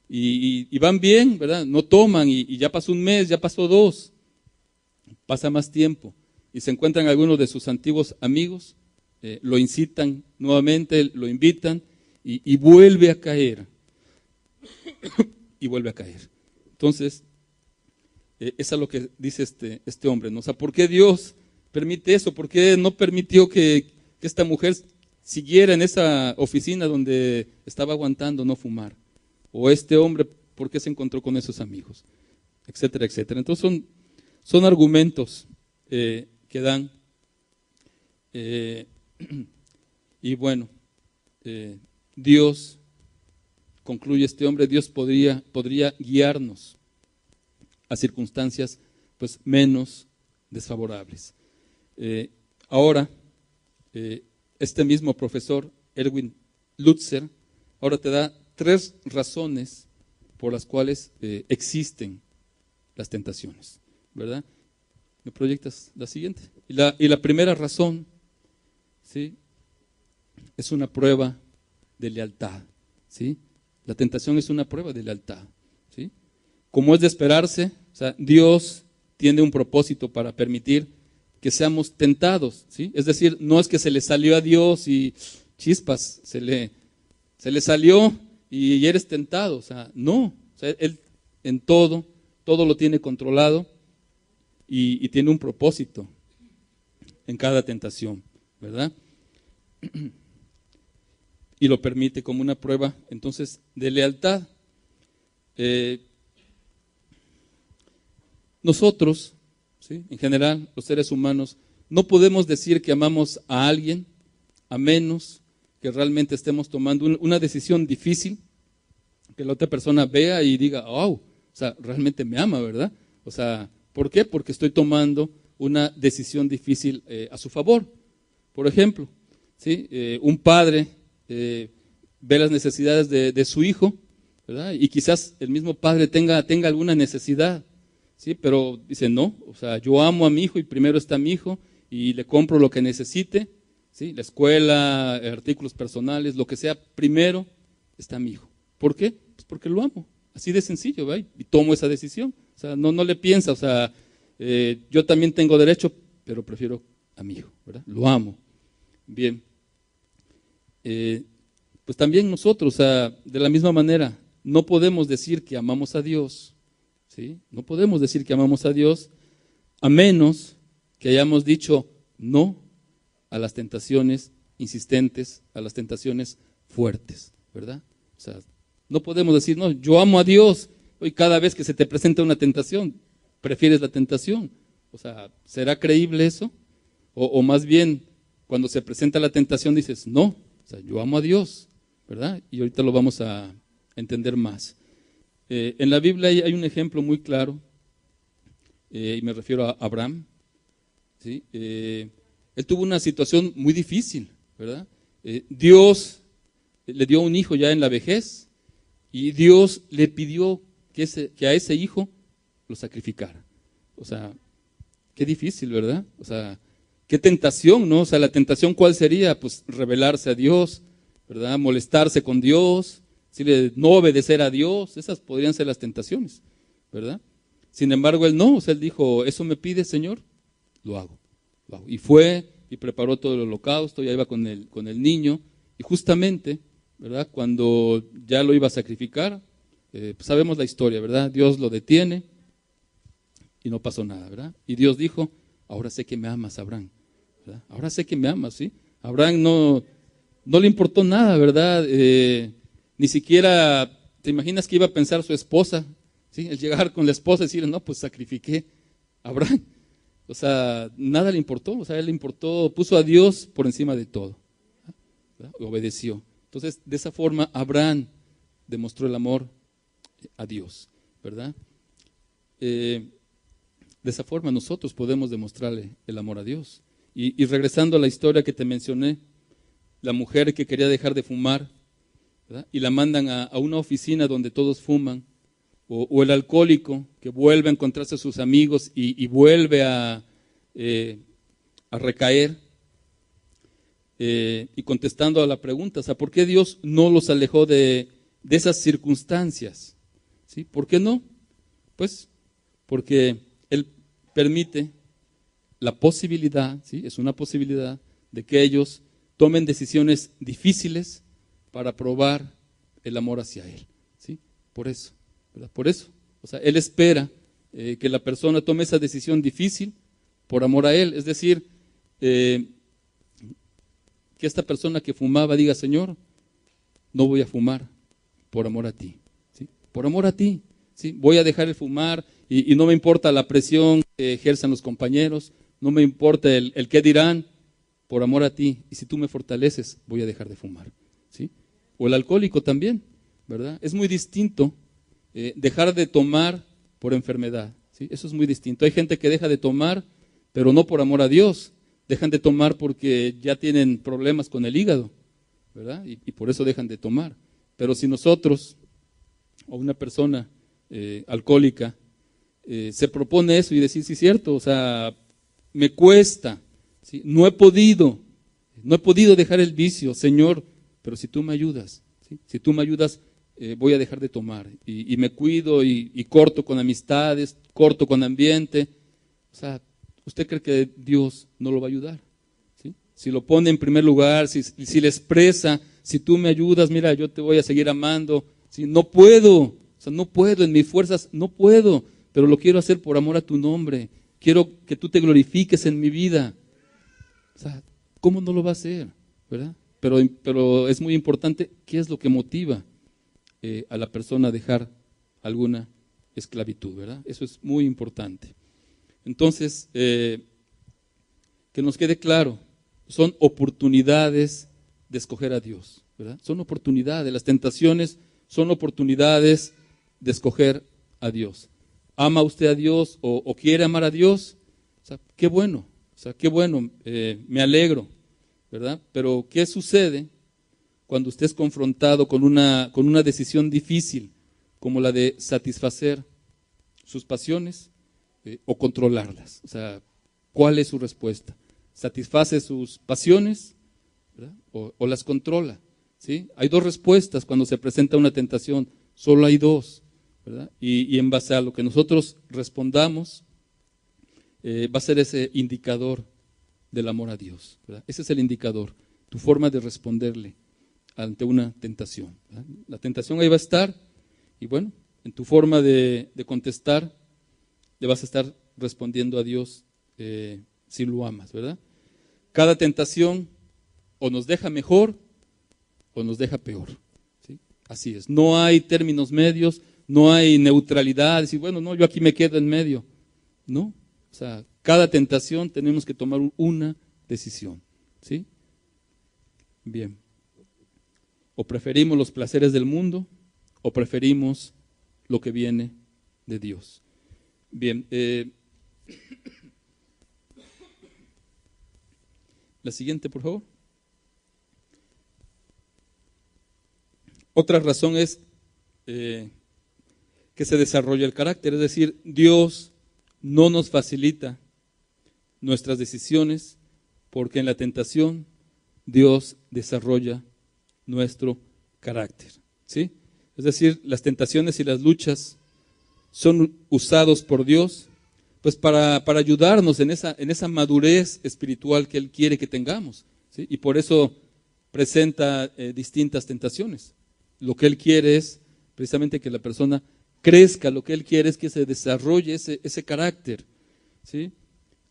y van bien, ¿verdad? No toman y ya pasó 1 mes, ya pasó 2, pasa más tiempo y se encuentran algunos de sus antiguos amigos, lo incitan nuevamente, lo invitan y vuelve a caer. Y vuelve a caer. Entonces, eso es lo que dice este hombre, ¿no? O sea, ¿por qué Dios permite eso? ¿Por qué no permitió que esta mujer siguiera en esa oficina donde estaba aguantando no fumar? O este hombre, ¿por qué se encontró con esos amigos? Etcétera, etcétera. Entonces son argumentos que dan. Y bueno, Dios, concluye este hombre, Dios podría guiarnos a circunstancias pues menos desfavorables. Ahora, este mismo profesor, Erwin Lutzer, ahora te da 3 razones por las cuales existen las tentaciones, ¿verdad? ¿Me proyectas la siguiente? Y la primera razón, ¿sí?, es una prueba de lealtad, ¿sí? La tentación es una prueba de lealtad, ¿sí? Como es de esperarse, o sea, Dios tiene un propósito para permitir que seamos tentados, ¿sí? Es decir, no es que se le salió a Dios y chispas, se le salió y eres tentado, o sea, no, o sea, Él en todo lo tiene controlado y tiene un propósito en cada tentación, ¿verdad? Y lo permite como una prueba, entonces, de lealtad. Nosotros, ¿sí?, en general, los seres humanos, no podemos decir que amamos a alguien a menos que realmente estemos tomando una decisión difícil, que la otra persona vea y diga, wow, o sea, realmente me ama, ¿verdad? O sea, ¿por qué? Porque estoy tomando una decisión difícil a su favor. Por ejemplo, ¿sí?, un padre ve las necesidades de su hijo, ¿verdad? Y quizás el mismo padre tenga alguna necesidad, ¿sí? Pero dice, no, o sea, yo amo a mi hijo y primero está mi hijo y le compro lo que necesite, ¿sí? La escuela, artículos personales, lo que sea, primero está mi hijo. ¿Por qué? Pues porque lo amo, así de sencillo, ¿verdad? Y tomo esa decisión, o sea, no le piensa, o sea, yo también tengo derecho, pero prefiero a mi hijo, ¿verdad? Lo amo. Bien. Pues también nosotros, o sea, de la misma manera, no podemos decir que amamos a Dios, ¿sí? No podemos decir que amamos a Dios a menos que hayamos dicho no a las tentaciones insistentes, a las tentaciones fuertes, ¿verdad? O sea, no podemos decir, no, yo amo a Dios, y cada vez que se te presenta una tentación, prefieres la tentación. O sea, ¿será creíble eso? O más bien, cuando se presenta la tentación dices, no, o sea, yo amo a Dios, ¿verdad? Y ahorita lo vamos a entender más. En la Biblia hay un ejemplo muy claro, y me refiero a Abraham, ¿sí? Él tuvo una situación muy difícil, ¿verdad? Dios le dio un hijo ya en la vejez y Dios le pidió que a ese hijo lo sacrificara. O sea, qué difícil, ¿verdad? O sea, qué tentación, ¿no? O sea, la tentación, ¿cuál sería? Pues rebelarse a Dios, ¿verdad? Molestarse con Dios, decirle, no obedecer a Dios, esas podrían ser las tentaciones, ¿verdad? Sin embargo, él no, o sea, él dijo, ¿eso me pide, Señor? Lo hago. Y fue y preparó todo el holocausto, ya iba con el niño, y justamente, ¿verdad?, cuando ya lo iba a sacrificar, pues sabemos la historia, ¿verdad? Dios lo detiene y no pasó nada, ¿verdad? Y Dios dijo, ahora sé que me amas, Abraham, ¿verdad? Ahora sé que me amas, ¿sí? Abraham no le importó nada, ¿verdad? Ni siquiera, ¿te imaginas que iba a pensar su esposa? ¿Sí? El llegar con la esposa y decirle, no, pues sacrifiqué a Abraham. O sea, nada le importó, o sea, él le importó, puso a Dios por encima de todo, ¿verdad? Obedeció. Entonces, de esa forma, Abraham demostró el amor a Dios, ¿verdad? De esa forma nosotros podemos demostrarle el amor a Dios. Y regresando a la historia que te mencioné, la mujer que quería dejar de fumar, ¿verdad?, y la mandan a una oficina donde todos fuman, o el alcohólico que vuelve a encontrarse a sus amigos y vuelve a recaer, y contestando a la pregunta, o sea, ¿por qué Dios no los alejó de esas circunstancias? ¿Sí? ¿Por qué no? Pues porque Él permite la posibilidad, ¿sí?, es una posibilidad de que ellos tomen decisiones difíciles para probar el amor hacia Él, ¿sí? Por eso, ¿verdad? Por eso, o sea, Él espera que la persona tome esa decisión difícil por amor a Él, es decir, que esta persona que fumaba diga, Señor, no voy a fumar por amor a ti, ¿sí? Por amor a ti, ¿sí? Voy a dejar el fumar y no me importa la presión que ejerzan los compañeros, no me importa el qué dirán, por amor a ti, y si tú me fortaleces, voy a dejar de fumar, ¿sí? O el alcohólico también, ¿verdad? Es muy distinto dejar de tomar por enfermedad, ¿sí? Eso es muy distinto. Hay gente que deja de tomar, pero no por amor a Dios, dejan de tomar porque ya tienen problemas con el hígado, ¿verdad? Y por eso dejan de tomar. Pero si nosotros, o una persona alcohólica, se propone eso y decir, sí, cierto, o sea, me cuesta, ¿sí? No he podido dejar el vicio, Señor, pero si tú me ayudas, ¿sí? Si tú me ayudas, voy a dejar de tomar, y me cuido, y corto con amistades, corto con ambiente. O sea, ¿usted cree que Dios no lo va a ayudar? ¿Sí? Si lo pone en primer lugar, si le expresa, si tú me ayudas, mira, yo te voy a seguir amando. ¿Sí? No puedo, o sea, no puedo, en mis fuerzas no puedo, pero lo quiero hacer por amor a tu nombre. Quiero que tú te glorifiques en mi vida. O sea, ¿cómo no lo va a hacer? ¿Verdad? Pero es muy importante, ¿qué es lo que motiva a la persona a dejar alguna esclavitud? ¿Verdad? Eso es muy importante. Entonces, que nos quede claro, son oportunidades de escoger a Dios, ¿verdad? Son oportunidades, las tentaciones son oportunidades de escoger a Dios. ¿Ama usted a Dios o quiere amar a Dios? O sea, qué bueno, me alegro, ¿verdad? Pero ¿qué sucede cuando usted es confrontado con una decisión difícil, como la de satisfacer sus pasiones o controlarlas? O sea, ¿cuál es su respuesta? ¿Satisface sus pasiones, ¿verdad? O las controla? ¿Sí? Hay dos respuestas cuando se presenta una tentación, solo hay dos, ¿verdad? Y en base a lo que nosotros respondamos, va a ser ese indicador del amor a Dios, ¿verdad? Ese es el indicador, tu forma de responderle ante una tentación, ¿verdad? La tentación ahí va a estar, y bueno, en tu forma de contestar, le vas a estar respondiendo a Dios si lo amas, ¿verdad? Cada tentación o nos deja mejor o nos deja peor, ¿sí? Así es, no hay términos medios, no hay neutralidad, decir, bueno, no, yo aquí me quedo en medio, no, o sea, cada tentación tenemos que tomar una decisión, ¿sí? Bien, o preferimos los placeres del mundo o preferimos lo que viene de Dios. Bien, la siguiente, por favor. Otra razón es que se desarrolla el carácter, es decir, Dios no nos facilita nuestras decisiones porque en la tentación Dios desarrolla nuestro carácter, ¿sí? Es decir, las tentaciones y las luchas son usados por Dios pues para ayudarnos en esa madurez espiritual que Él quiere que tengamos, ¿sí? Y por eso presenta distintas tentaciones. Lo que Él quiere es precisamente que la persona crezca, lo que Él quiere es que se desarrolle ese carácter, ¿sí?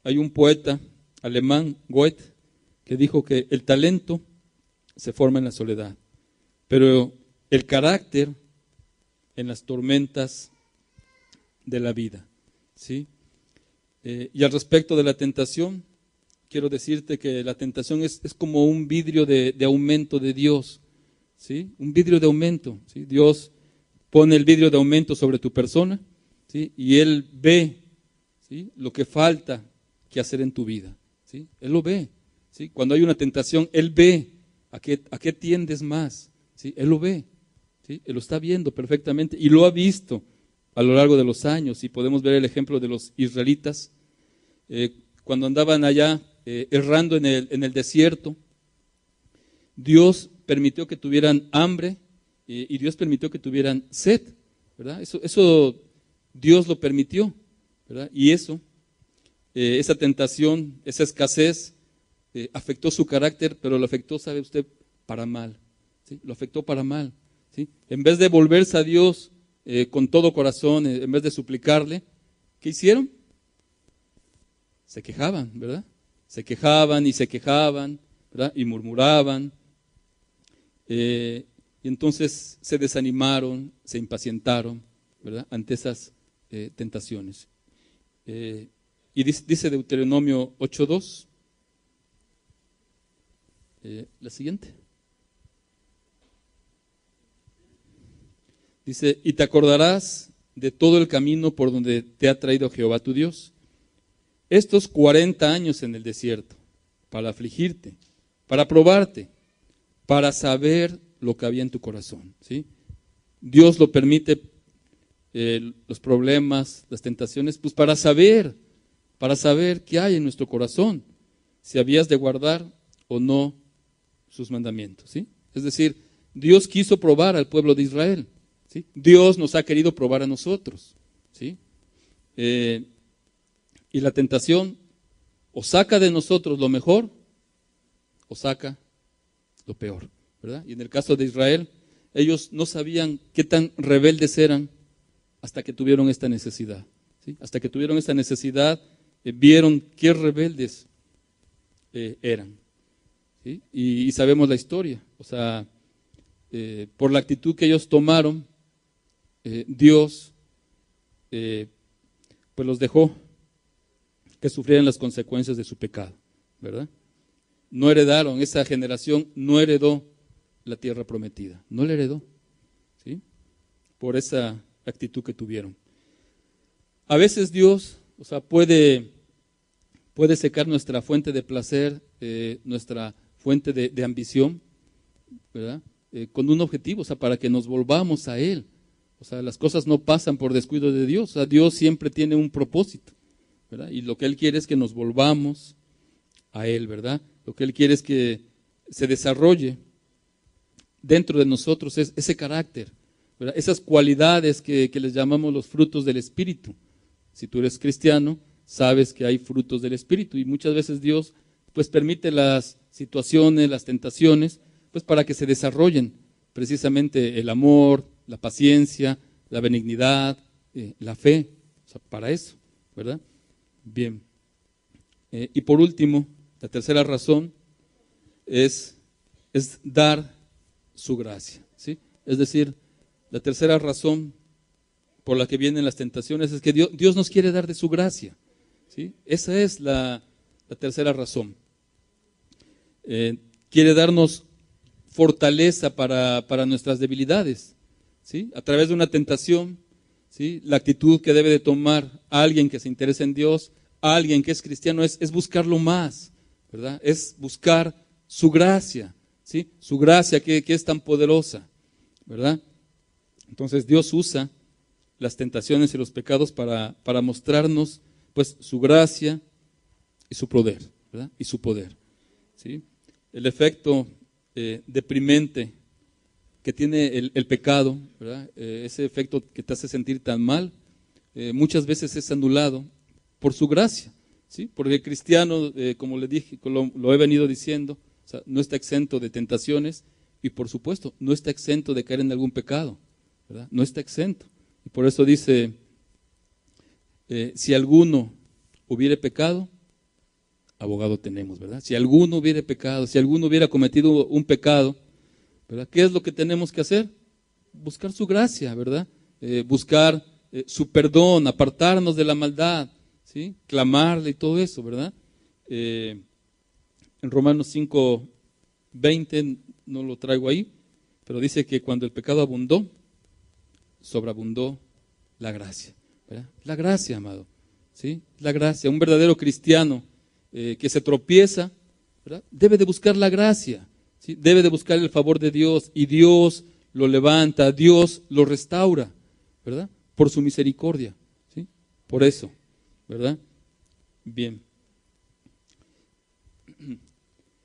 Hay un poeta alemán, Goethe, que dijo que el talento se forma en la soledad, pero el carácter en las tormentas de la vida, ¿sí? Y al respecto de la tentación, quiero decirte que la tentación es como un vidrio de aumento de Dios, ¿sí? Un vidrio de aumento, ¿sí? Dios pone el vidrio de aumento sobre tu persona, ¿sí? Y Él ve, ¿sí? Lo que falta que hacer en tu vida, ¿sí? Él lo ve, ¿sí? Cuando hay una tentación, Él ve a qué tiendes más, ¿sí? Él lo ve, ¿sí? Él lo está viendo perfectamente y lo ha visto a lo largo de los años, y podemos ver el ejemplo de los israelitas, cuando andaban allá errando en el desierto. Dios permitió que tuvieran hambre y Dios permitió que tuvieran sed, ¿verdad? Eso Dios lo permitió, ¿verdad? Y esa tentación, esa escasez afectó su carácter, pero lo afectó, ¿sabe usted? Para mal, ¿sí? Lo afectó para mal, ¿sí? En vez de volverse a Dios con todo corazón, en vez de suplicarle, ¿qué hicieron? Se quejaban, ¿verdad? Se quejaban y se quejaban, ¿verdad? Y murmuraban. Y entonces se desanimaron, se impacientaron, ¿verdad? Ante esas tentaciones. Y dice Deuteronomio 8:2, la siguiente. Dice, y te acordarás de todo el camino por donde te ha traído Jehová tu Dios, estos 40 años en el desierto, para afligirte, para probarte, para saber lo que había en tu corazón, ¿sí? Dios lo permite, los problemas, las tentaciones, pues para saber qué hay en nuestro corazón, si habías de guardar o no sus mandamientos, ¿sí? Es decir, Dios quiso probar al pueblo de Israel, ¿sí? Dios nos ha querido probar a nosotros, ¿sí? Y la tentación o saca de nosotros lo mejor o saca lo peor, ¿verdad? Y en el caso de Israel, ellos no sabían qué tan rebeldes eran hasta que tuvieron esta necesidad, ¿sí? Hasta que tuvieron esta necesidad, vieron qué rebeldes eran, ¿sí? Y sabemos la historia, o sea, por la actitud que ellos tomaron, Dios pues los dejó que sufrieran las consecuencias de su pecado, ¿verdad? No heredaron, esa generación no heredó la tierra prometida, no la heredó, ¿sí? Por esa actitud que tuvieron. A veces Dios, o sea, puede secar nuestra fuente de placer, nuestra fuente de ambición, ¿verdad? Con un objetivo, o sea, para que nos volvamos a Él. O sea, las cosas no pasan por descuido de Dios, o sea, Dios siempre tiene un propósito, ¿verdad? Y lo que Él quiere es que nos volvamos a Él, ¿verdad? Lo que Él quiere es que se desarrolle dentro de nosotros ese carácter, ¿verdad? Esas cualidades que les llamamos los frutos del Espíritu. Si tú eres cristiano, sabes que hay frutos del Espíritu y muchas veces Dios pues permite las situaciones, las tentaciones, pues para que se desarrollen precisamente el amor, la paciencia, la benignidad, la fe, o sea, para eso, ¿verdad? Bien. Y por último, la tercera razón es dar su gracia, ¿sí? Es decir, la tercera razón por la que vienen las tentaciones es que Dios nos quiere dar de su gracia, ¿sí? Esa es la tercera razón. Quiere darnos fortaleza para nuestras debilidades, ¿sí? A través de una tentación, ¿sí? La actitud que debe de tomar alguien que se interesa en Dios, alguien que es cristiano, es buscarlo más, ¿verdad? Es buscar su gracia, ¿sí? Su gracia que es tan poderosa, ¿verdad? Entonces Dios usa las tentaciones y los pecados para mostrarnos pues su gracia y su poder, ¿verdad? Y su poder, ¿sí? El efecto deprimente que tiene el pecado, ¿verdad? Ese efecto que te hace sentir tan mal, muchas veces es anulado por su gracia, ¿sí? Porque el cristiano, como le dije, lo he venido diciendo, o sea, no está exento de tentaciones y por supuesto no está exento de caer en algún pecado, ¿verdad? No está exento. Y por eso dice, si alguno hubiere pecado, abogado tenemos, ¿verdad? Si alguno hubiere pecado, si alguno hubiera cometido un pecado, ¿verdad? ¿Qué es lo que tenemos que hacer? Buscar su gracia, ¿verdad? Buscar su perdón, apartarnos de la maldad, ¿sí? Clamarle y todo eso, ¿verdad? En Romanos 5:20, no lo traigo ahí, pero dice que cuando el pecado abundó, sobreabundó la gracia, ¿verdad? La gracia, amado, ¿sí? La gracia. Un verdadero cristiano que se tropieza, ¿verdad? Debe de buscar la gracia, ¿sí? Debe de buscar el favor de Dios y Dios lo levanta, Dios lo restaura, ¿verdad? Por su misericordia, ¿sí? Por eso, ¿verdad? Bien.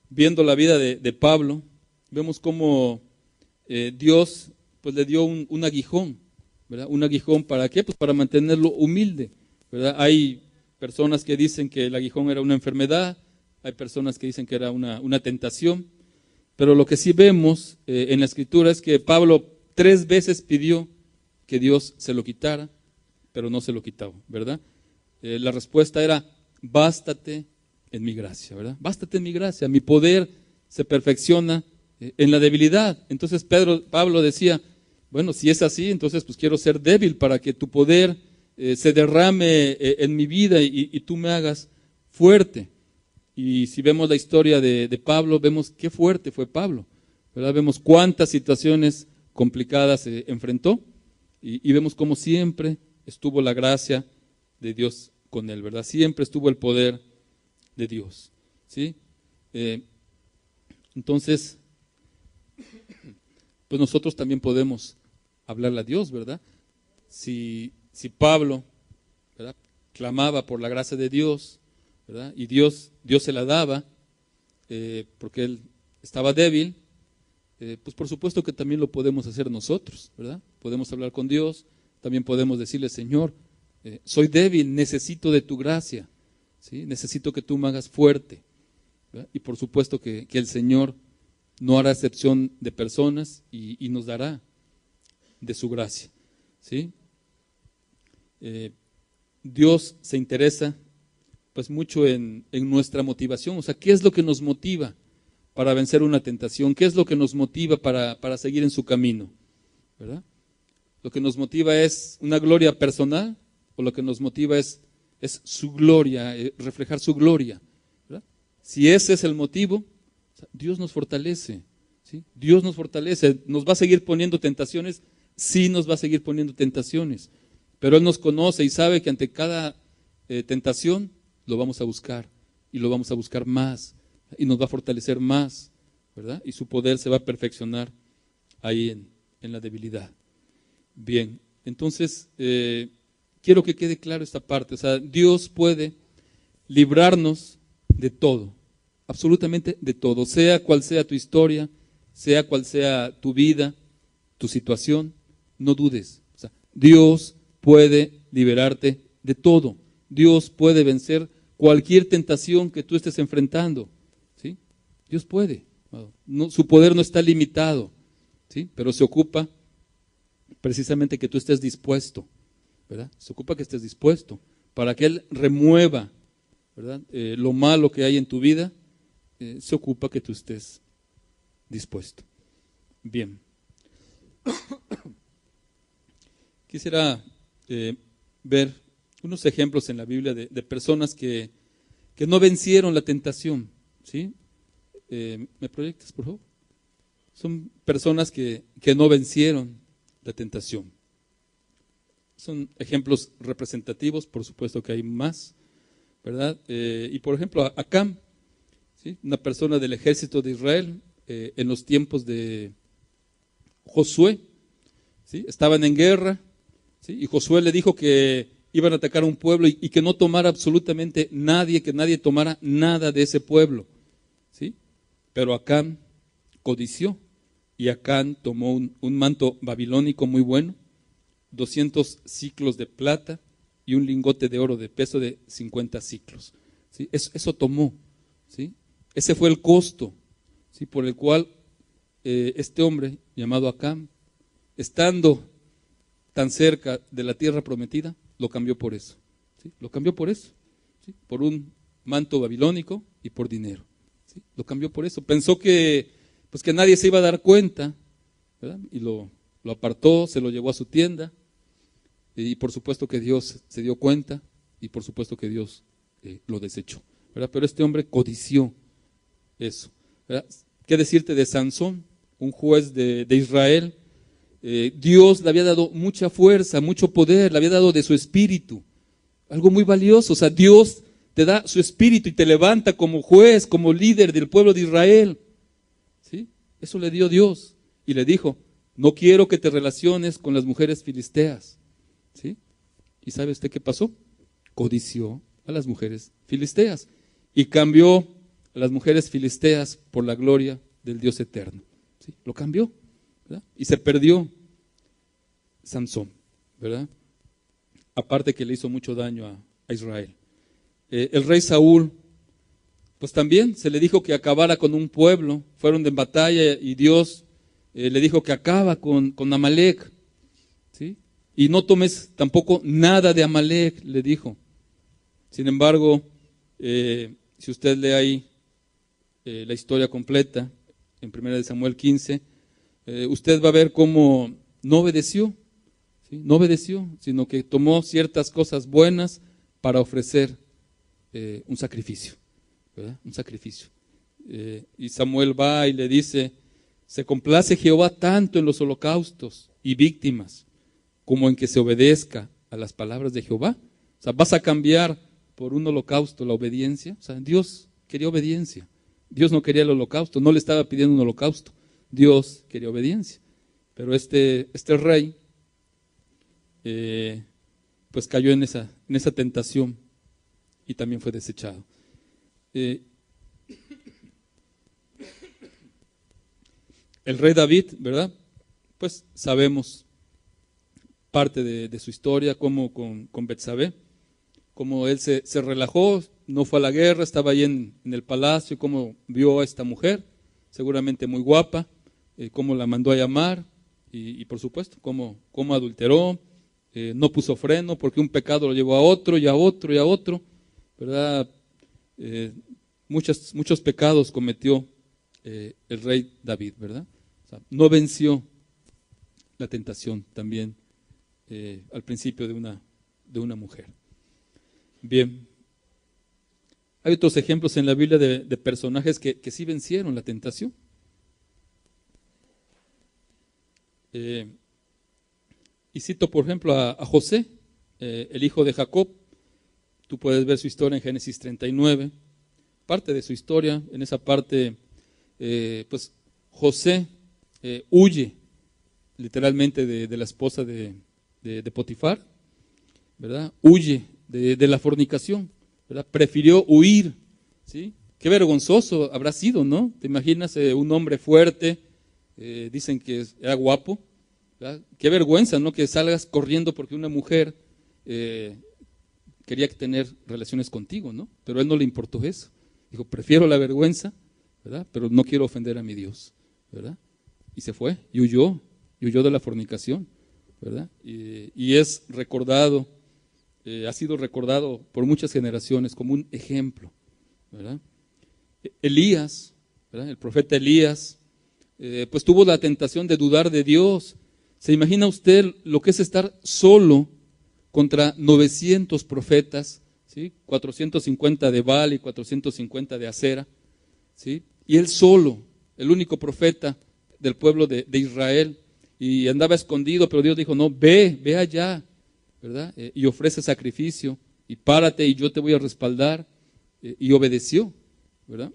Viendo la vida de Pablo, vemos cómo Dios pues le dio un aguijón, ¿verdad? Un aguijón, ¿para qué? Pues para mantenerlo humilde, ¿verdad? Hay personas que dicen que el aguijón era una enfermedad, hay personas que dicen que era una tentación, pero lo que sí vemos en la Escritura es que Pablo 3 veces pidió que Dios se lo quitara, pero no se lo quitaba, ¿verdad? La respuesta era, bástate en mi gracia, ¿verdad? Bástate en mi gracia, mi poder se perfecciona en la debilidad. Entonces Pablo decía, bueno, si es así, entonces pues quiero ser débil para que tu poder se derrame en mi vida y tú me hagas fuerte. Y si vemos la historia de Pablo, vemos qué fuerte fue Pablo, ¿verdad? Vemos cuántas situaciones complicadas se enfrentó y vemos cómo siempre estuvo la gracia de Dios con él, ¿verdad? Siempre estuvo el poder de Dios, ¿sí? Entonces, pues nosotros también podemos hablarle a Dios, ¿verdad? Si Pablo, ¿verdad?, clamaba por la gracia de Dios, ¿verdad?, y Dios se la daba, porque él estaba débil, pues por supuesto que también lo podemos hacer nosotros, ¿verdad? Podemos hablar con Dios, también podemos decirle: Señor, soy débil, necesito de tu gracia, ¿sí? Necesito que tú me hagas fuerte, ¿verdad? Y por supuesto que el Señor no hará excepción de personas y nos dará de su gracia, ¿sí? Dios se interesa pues mucho en nuestra motivación, o sea, ¿qué es lo que nos motiva para vencer una tentación? ¿Qué es lo que nos motiva para seguir en su camino? ¿Verdad? ¿Lo que nos motiva es una gloria personal o lo que nos motiva es su gloria, reflejar su gloria? ¿Verdad? Si ese es el motivo, Dios nos fortalece, ¿sí? Dios nos fortalece. ¿Nos va a seguir poniendo tentaciones? Sí, nos va a seguir poniendo tentaciones, pero Él nos conoce y sabe que ante cada tentación lo vamos a buscar y lo vamos a buscar más y nos va a fortalecer más, ¿verdad? Y su poder se va a perfeccionar ahí en la debilidad. Bien, entonces quiero que quede claro esta parte, o sea, Dios puede librarnos de todo, absolutamente de todo, sea cual sea tu historia, sea cual sea tu vida, tu situación, no dudes, o sea, Dios puede liberarte de todo. Dios puede vencer cualquier tentación que tú estés enfrentando, ¿sí? Dios puede. No, su poder no está limitado, ¿sí? Pero se ocupa precisamente que tú estés dispuesto, ¿verdad? Se ocupa que estés dispuesto para que Él remueva, ¿verdad?, lo malo que hay en tu vida. Se ocupa que tú estés dispuesto. Bien. Quisiera ver unos ejemplos en la Biblia de personas que no vencieron la tentación, ¿sí? ¿Me proyectas, por favor? Son personas que no vencieron la tentación. Son ejemplos representativos, por supuesto que hay más, ¿verdad? Y por ejemplo, Acán, ¿sí?, una persona del ejército de Israel, en los tiempos de Josué, ¿sí?, estaban en guerra, ¿sí?, y Josué le dijo que iban a atacar a un pueblo y que no tomara absolutamente nadie, que nadie tomara nada de ese pueblo, ¿sí? Pero Acán codició y Acán tomó un manto babilónico muy bueno, 200 siclos de plata y un lingote de oro de peso de 50 siclos, ¿sí? Eso tomó, ¿sí? Ese fue el costo, ¿sí?, por el cual este hombre llamado Acán, estando tan cerca de la tierra prometida, lo cambió por eso, ¿sí? Lo cambió por eso, ¿sí?, por un manto babilónico y por dinero, ¿sí? Lo cambió por eso. Pensó que nadie se iba a dar cuenta, ¿verdad? Y lo apartó, se lo llevó a su tienda, y por supuesto que Dios se dio cuenta, y por supuesto que Dios lo desechó, ¿verdad? Pero este hombre codició eso, ¿verdad? ¿Qué decirte de Sansón, un juez de Israel? Dios le había dado mucha fuerza, mucho poder, le había dado de su espíritu, algo muy valioso. O sea, Dios te da su espíritu y te levanta como juez, como líder del pueblo de Israel, ¿sí? Eso le dio Dios y le dijo: no quiero que te relaciones con las mujeres filisteas, ¿sí? ¿Y sabe usted qué pasó? Codició a las mujeres filisteas y cambió a las mujeres filisteas por la gloria del Dios eterno, ¿sí? Lo cambió, ¿verdad? Y se perdió Sansón, ¿verdad? Aparte que le hizo mucho daño a Israel. El rey Saúl, pues también se le dijo que acabara con un pueblo, fueron de batalla y Dios le dijo que acaba con Amalec, ¿sí? Y no tomes tampoco nada de Amalec, le dijo. Sin embargo, si usted lee ahí la historia completa, en 1 Samuel 15, usted va a ver cómo no obedeció, ¿sí? No obedeció, sino que tomó ciertas cosas buenas para ofrecer un sacrificio, ¿verdad? Un sacrificio. Y Samuel va y le dice: se complace Jehová tanto en los holocaustos y víctimas como en que se obedezca a las palabras de Jehová. O sea, vas a cambiar por un holocausto la obediencia. O sea, Dios quería obediencia, Dios no quería el holocausto, no le estaba pidiendo un holocausto. Dios quería obediencia. Pero este rey, pues cayó en esa tentación y también fue desechado. El rey David, ¿verdad? Pues sabemos parte de su historia, como con Betsabé, como él se relajó, no fue a la guerra, estaba ahí en el palacio, como vio a esta mujer, seguramente muy guapa, cómo la mandó a llamar y por supuesto, cómo adulteró, no puso freno porque un pecado lo llevó a otro y a otro y a otro, ¿verdad? Muchos pecados cometió el rey David, ¿verdad? O sea, no venció la tentación también al principio de una mujer. Bien, hay otros ejemplos en la Biblia de personajes que sí vencieron la tentación. Y cito por ejemplo a José, el hijo de Jacob. Tú puedes ver su historia en Génesis 39, parte de su historia. En esa parte, pues José huye literalmente de la esposa de Potifar, ¿verdad? Huye de la fornicación, ¿verdad? Prefirió huir, ¿sí? Qué vergonzoso habrá sido, ¿no? ¿Te imaginas un hombre fuerte? Dicen que era guapo, ¿verdad? Qué vergüenza, ¿no? Que salgas corriendo porque una mujer quería tener relaciones contigo, ¿no? Pero a él no le importó eso. Dijo, prefiero la vergüenza, ¿verdad? Pero no quiero ofender a mi Dios, ¿verdad? Y se fue, y huyó de la fornicación, ¿verdad? Y es recordado, ha sido recordado por muchas generaciones como un ejemplo, ¿verdad? Elías, ¿verdad? El profeta Elías, pues tuvo la tentación de dudar de Dios. ¿Se imagina usted lo que es estar solo contra 900 profetas, ¿sí? 450 de Baal y 450 de Acera, ¿sí? Y él solo, el único profeta del pueblo de Israel, y andaba escondido, pero Dios dijo, no, ve allá, ¿verdad? Y ofrece sacrificio, y párate y yo te voy a respaldar, y obedeció, ¿verdad?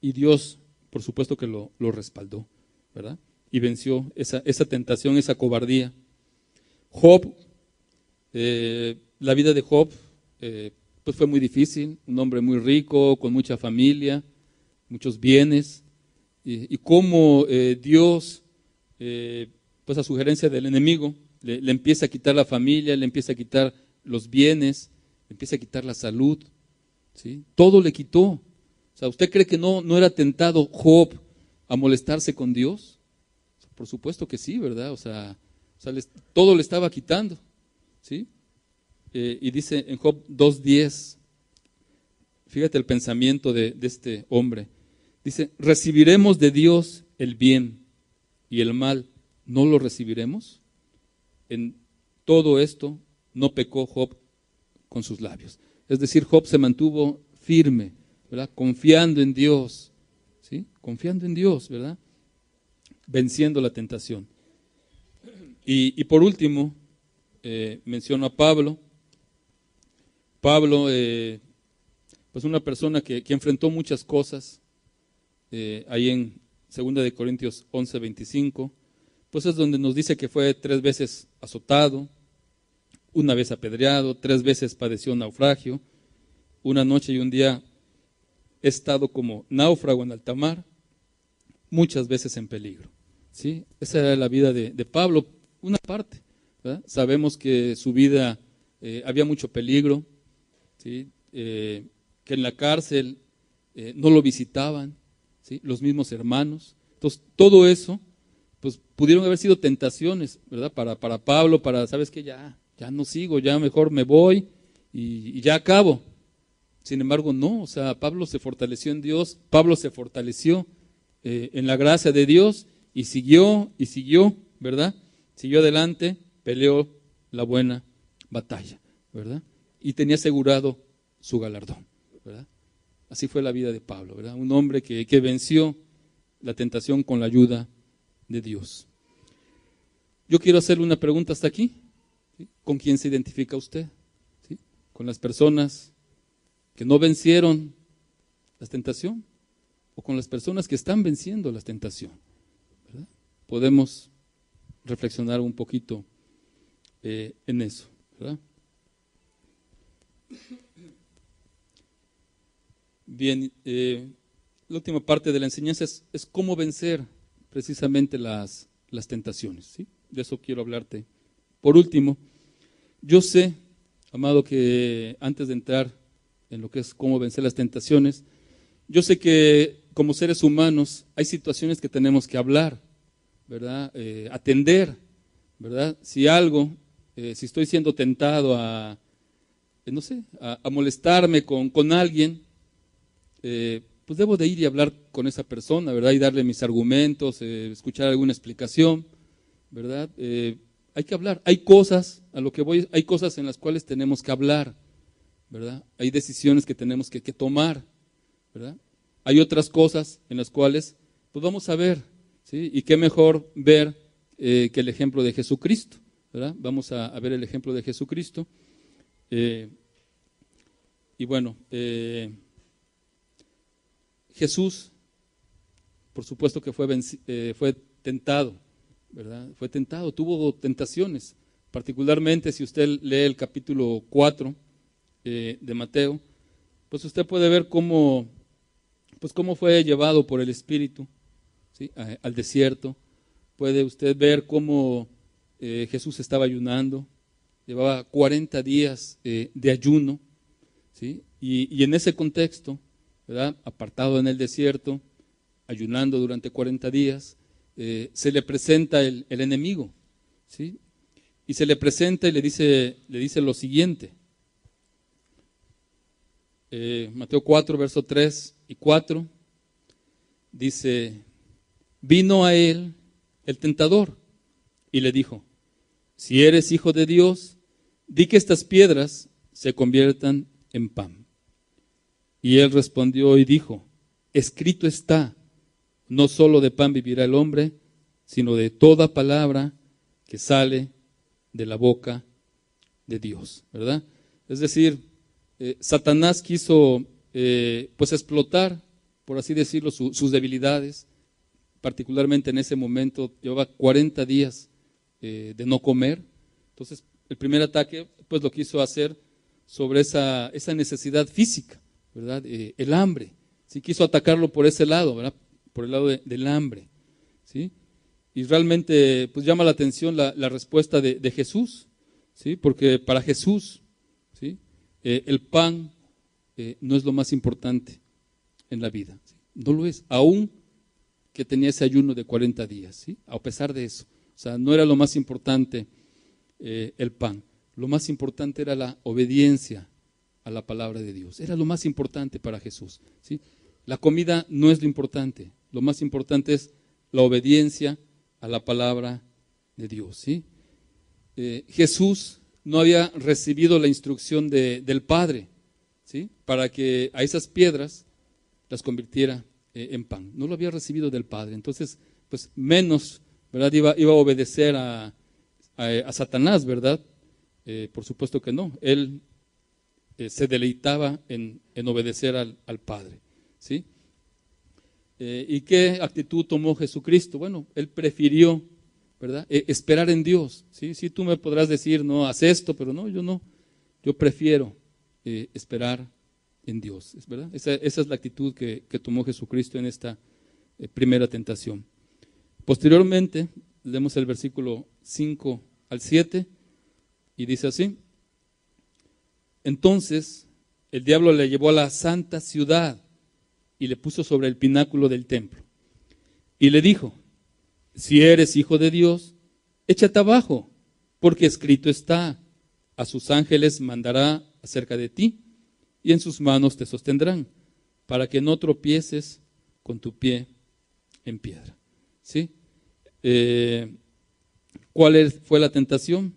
Y Dios, por supuesto que lo respaldó, ¿verdad? Y venció esa tentación, esa cobardía. Job, la vida de Job, pues fue muy difícil, un hombre muy rico, con mucha familia, muchos bienes, y cómo Dios, pues a sugerencia del enemigo, le empieza a quitar la familia, le empieza a quitar los bienes, le empieza a quitar la salud, ¿sí? Todo le quitó. O sea, ¿usted cree que no era tentado Job a molestarse con Dios? Por supuesto que sí, ¿verdad? O sea todo le estaba quitando, ¿sí? Y dice en Job 2:10, fíjate el pensamiento de este hombre. Dice, ¿recibiremos de Dios el bien y el mal no lo recibiremos? En todo esto no pecó Job con sus labios. Es decir, Job se mantuvo firme, ¿verdad? Confiando en Dios, ¿sí? Confiando en Dios, ¿verdad? Venciendo la tentación. Y por último, menciono a Pablo. Pablo, pues una persona que enfrentó muchas cosas, ahí en 2 de Corintios 11:25, pues es donde nos dice que fue 3 veces azotado, una vez apedreado, 3 veces padeció naufragio, una noche y un día he estado como náufrago en alta mar, muchas veces en peligro, ¿sí? Esa era la vida de Pablo, una parte, ¿verdad? Sabemos que su vida había mucho peligro, ¿sí? Que en la cárcel no lo visitaban, ¿sí? Los mismos hermanos. Entonces, todo eso, pues pudieron haber sido tentaciones, ¿verdad? Para Pablo, ¿sabes qué? Ya no sigo, ya mejor me voy y ya acabo. Sin embargo, no, o sea, Pablo se fortaleció en Dios, Pablo se fortaleció en la gracia de Dios y siguió, ¿verdad? Siguió adelante, peleó la buena batalla, ¿verdad? Y tenía asegurado su galardón, ¿verdad? Así fue la vida de Pablo, ¿verdad? Un hombre que venció la tentación con la ayuda de Dios. Yo quiero hacerle una pregunta hasta aquí, ¿sí? ¿Con quién se identifica usted? ¿Sí? ¿Con las personas que no vencieron la tentación? o con las personas que están venciendo la tentación, ¿verdad? Podemos reflexionar un poquito en eso, ¿verdad? Bien, la última parte de la enseñanza es cómo vencer precisamente las tentaciones, ¿sí? De eso quiero hablarte. Por último, yo sé, amado, que antes de entrar en lo que es cómo vencer las tentaciones, yo sé que como seres humanos hay situaciones que tenemos que hablar, ¿verdad? Atender, ¿verdad? Si estoy siendo tentado a molestarme con alguien, pues debo de ir y hablar con esa persona, ¿verdad? Y darle mis argumentos, escuchar alguna explicación, ¿verdad? Hay que hablar. Hay cosas en las cuales tenemos que hablar, ¿verdad? Hay decisiones que tenemos que tomar, ¿verdad? Hay otras cosas en las cuales, pues vamos a ver, ¿sí? Y qué mejor ver que el ejemplo de Jesucristo, ¿verdad? Vamos a ver el ejemplo de Jesucristo. Y bueno, Jesús, por supuesto que fue tentado, ¿verdad? Fue tentado, tuvo tentaciones, particularmente si usted lee el capítulo 4 de Mateo, pues usted puede ver cómo fue llevado por el Espíritu, ¿sí? Al desierto. Puede usted ver cómo Jesús estaba ayunando, llevaba 40 días de ayuno, ¿sí? Y en ese contexto, ¿verdad? Apartado en el desierto, ayunando durante 40 días, se le presenta el enemigo, ¿sí? Y se le presenta y le dice lo siguiente. Mateo 4, verso 3 y 4, dice: vino a él el tentador y le dijo: si eres hijo de Dios, di que estas piedras se conviertan en pan. Y él respondió y dijo: escrito está, no solo de pan vivirá el hombre, sino de toda palabra que sale de la boca de Dios, ¿verdad? Es decir, Satanás quiso pues explotar, por así decirlo, sus debilidades, particularmente en ese momento. Llevaba 40 días de no comer. Entonces el primer ataque pues lo quiso hacer sobre esa necesidad física, ¿verdad? El hambre, ¿sí? Quiso atacarlo por ese lado, ¿verdad? Por el lado del hambre, ¿sí? Y realmente pues llama la atención la respuesta de Jesús, ¿sí? Porque para Jesús, ¿sí? El pan no es lo más importante en la vida, ¿sí? No lo es, aún que tenía ese ayuno de 40 días, ¿sí? A pesar de eso, o sea, no era lo más importante el pan. Lo más importante era la obediencia a la palabra de Dios. Era lo más importante para Jesús, ¿sí? La comida no es lo importante. Lo más importante es la obediencia a la palabra de Dios, ¿sí? Jesús no había recibido la instrucción del Padre, ¿sí? Para que a esas piedras las convirtiera en pan. No lo había recibido del Padre. Entonces, pues menos, ¿verdad? Iba a obedecer a Satanás, ¿verdad? Por supuesto que no. Él se deleitaba en obedecer al Padre, ¿sí? ¿Y qué actitud tomó Jesucristo? Bueno, Él prefirió, ¿verdad? Esperar en Dios, ¿sí? Sí, tú me podrás decir, no, haz esto, pero no, yo no. Yo prefiero esperar en Dios, ¿verdad? Esa es la actitud que tomó Jesucristo en esta primera tentación. Posteriormente, leemos el versículo 5 al 7 y dice así: entonces el diablo le llevó a la santa ciudad y le puso sobre el pináculo del templo y le dijo: si eres hijo de Dios, échate abajo, porque escrito está: a sus ángeles mandará acerca de ti y en sus manos te sostendrán, para que no tropieces con tu pie en piedra, ¿sí? ¿Cuál fue la tentación?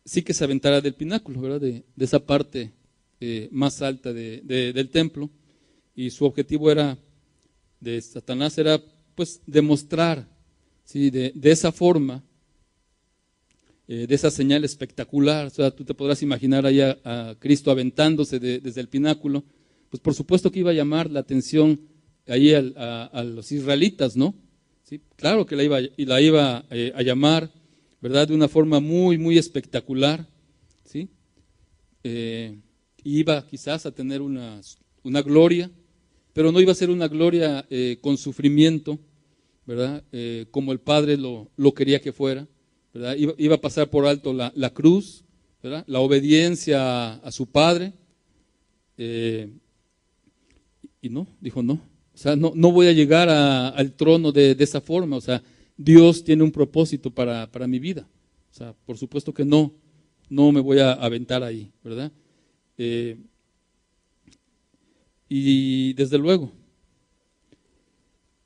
Sí, que se aventara del pináculo, ¿verdad? De esa parte más alta del templo. Y su objetivo de Satanás era pues demostrar, ¿sí? De esa forma, de esa señal espectacular. O sea, tú te podrás imaginar allá a Cristo aventándose desde el pináculo. Pues por supuesto que iba a llamar la atención ahí a los israelitas, ¿no? ¿Sí? Claro que la iba a llamar, ¿verdad? De una forma muy, muy espectacular, ¿sí? Iba quizás a tener una gloria, pero no iba a ser una gloria con sufrimiento, ¿verdad? Como el Padre lo quería que fuera, ¿verdad? Iba a pasar por alto la cruz, ¿verdad? La obediencia a su Padre, y no, dijo no. O sea, no voy a llegar al trono de esa forma. O sea, Dios tiene un propósito para mi vida. O sea, por supuesto que no me voy a aventar ahí, ¿verdad? Y desde luego,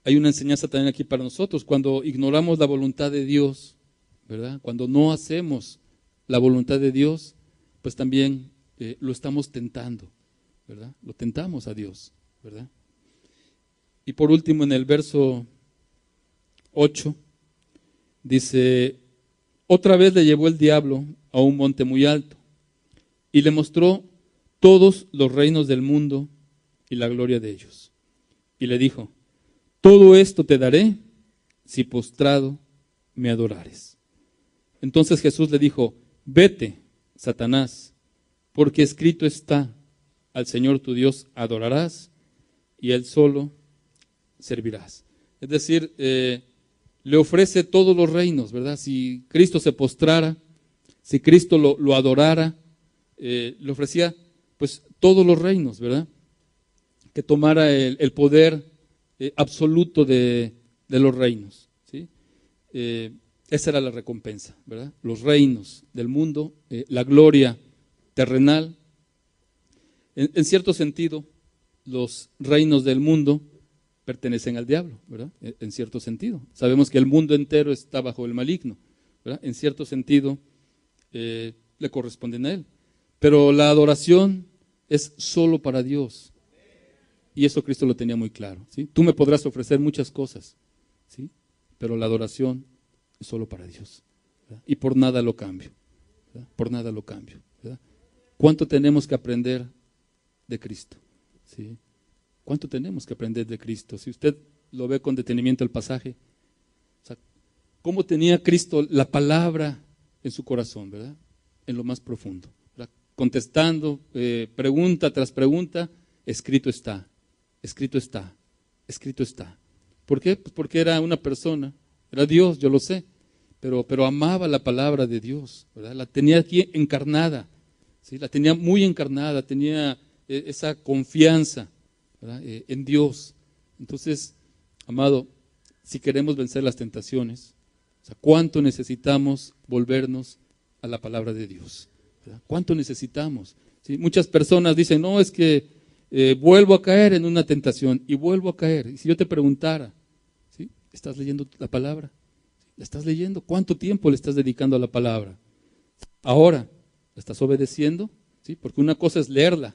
hay una enseñanza también aquí para nosotros. Cuando ignoramos la voluntad de Dios, ¿verdad? Cuando no hacemos la voluntad de Dios, pues también lo estamos tentando, ¿verdad? Lo tentamos a Dios, ¿verdad? Y por último, en el verso 8, dice: otra vez le llevó el diablo a un monte muy alto y le mostró todos los reinos del mundo y la gloria de ellos. Y le dijo: todo esto te daré si postrado me adorares. Entonces Jesús le dijo: vete, Satanás, porque escrito está: al Señor tu Dios adorarás y Él solo servirás. Es decir, le ofrece todos los reinos, ¿verdad? Si Cristo se postrara, si Cristo lo adorara, le ofrecía pues todos los reinos, ¿verdad? Que tomara el poder absoluto de los reinos, ¿sí? Esa era la recompensa, ¿verdad? Los reinos del mundo, la gloria terrenal. En cierto sentido, los reinos del mundo pertenecen al diablo, ¿verdad? En cierto sentido. Sabemos que el mundo entero está bajo el maligno, ¿verdad? En cierto sentido, le corresponden a él. Pero la adoración es solo para Dios. Y eso Cristo lo tenía muy claro, ¿sí? Tú me podrás ofrecer muchas cosas, ¿sí? Pero la adoración es solo para Dios, ¿verdad? Y por nada lo cambio, ¿verdad? Por nada lo cambio, ¿verdad? ¿Cuánto tenemos que aprender de Cristo? ¿Sí? ¿Cuánto tenemos que aprender de Cristo? Si usted lo ve con detenimiento el pasaje, o sea, ¿cómo tenía Cristo la palabra en su corazón, ¿verdad? En lo más profundo, ¿verdad? Contestando pregunta tras pregunta: escrito está, escrito está, escrito está. ¿Por qué? Pues porque era una persona, era Dios, yo lo sé, pero amaba la palabra de Dios, ¿verdad? La tenía aquí encarnada, ¿sí? La tenía muy encarnada, tenía esa confianza, ¿verdad? En Dios. Entonces, amado, si queremos vencer las tentaciones, o sea, ¿cuánto necesitamos volvernos a la palabra de Dios? ¿Verdad? ¿Cuánto necesitamos? ¿Sí? Muchas personas dicen: no, es que vuelvo a caer en una tentación y vuelvo a caer. Y si yo te preguntara, ¿sí? ¿Estás leyendo la palabra? ¿La estás leyendo? ¿Cuánto tiempo le estás dedicando a la palabra? Ahora, ¿la estás obedeciendo? ¿Sí? Porque una cosa es leerla,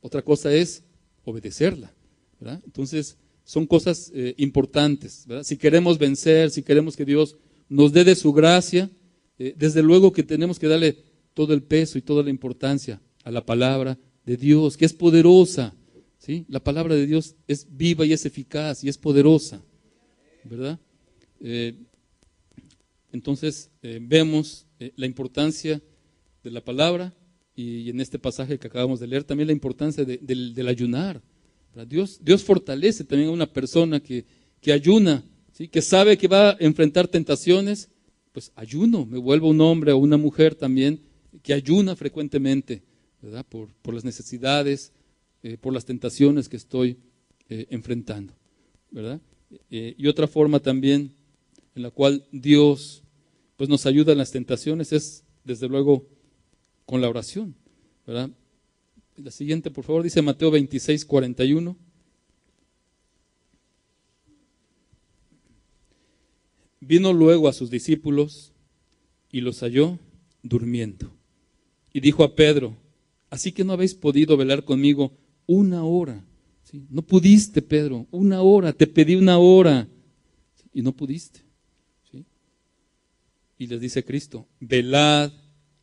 otra cosa es obedecerla, ¿verdad? Entonces, son cosas importantes, ¿verdad? Si queremos vencer, si queremos que Dios nos dé de su gracia, desde luego que tenemos que darle todo el peso y toda la importancia a la palabra de Dios, que es poderosa, ¿sí? La palabra de Dios es viva y es eficaz y es poderosa, ¿verdad? Entonces, vemos la importancia de la palabra, y en este pasaje que acabamos de leer también la importancia del ayunar, ¿verdad? Dios fortalece también a una persona que ayuna, ¿sí? Que sabe que va a enfrentar tentaciones. Pues ayuno, me vuelvo un hombre o una mujer también que ayuna frecuentemente, ¿verdad? Por las necesidades, por las tentaciones que estoy enfrentando, ¿verdad? Y otra forma también en la cual Dios pues nos ayuda en las tentaciones es, desde luego, con la oración, ¿verdad? La siguiente, por favor, dice Mateo 26:41. Vino luego a sus discípulos y los halló durmiendo. Y dijo a Pedro: así que no habéis podido velar conmigo una hora. ¿Sí? No pudiste, Pedro, una hora, te pedí una hora, ¿sí? Y no pudiste. ¿Sí? Y les dice Cristo: velad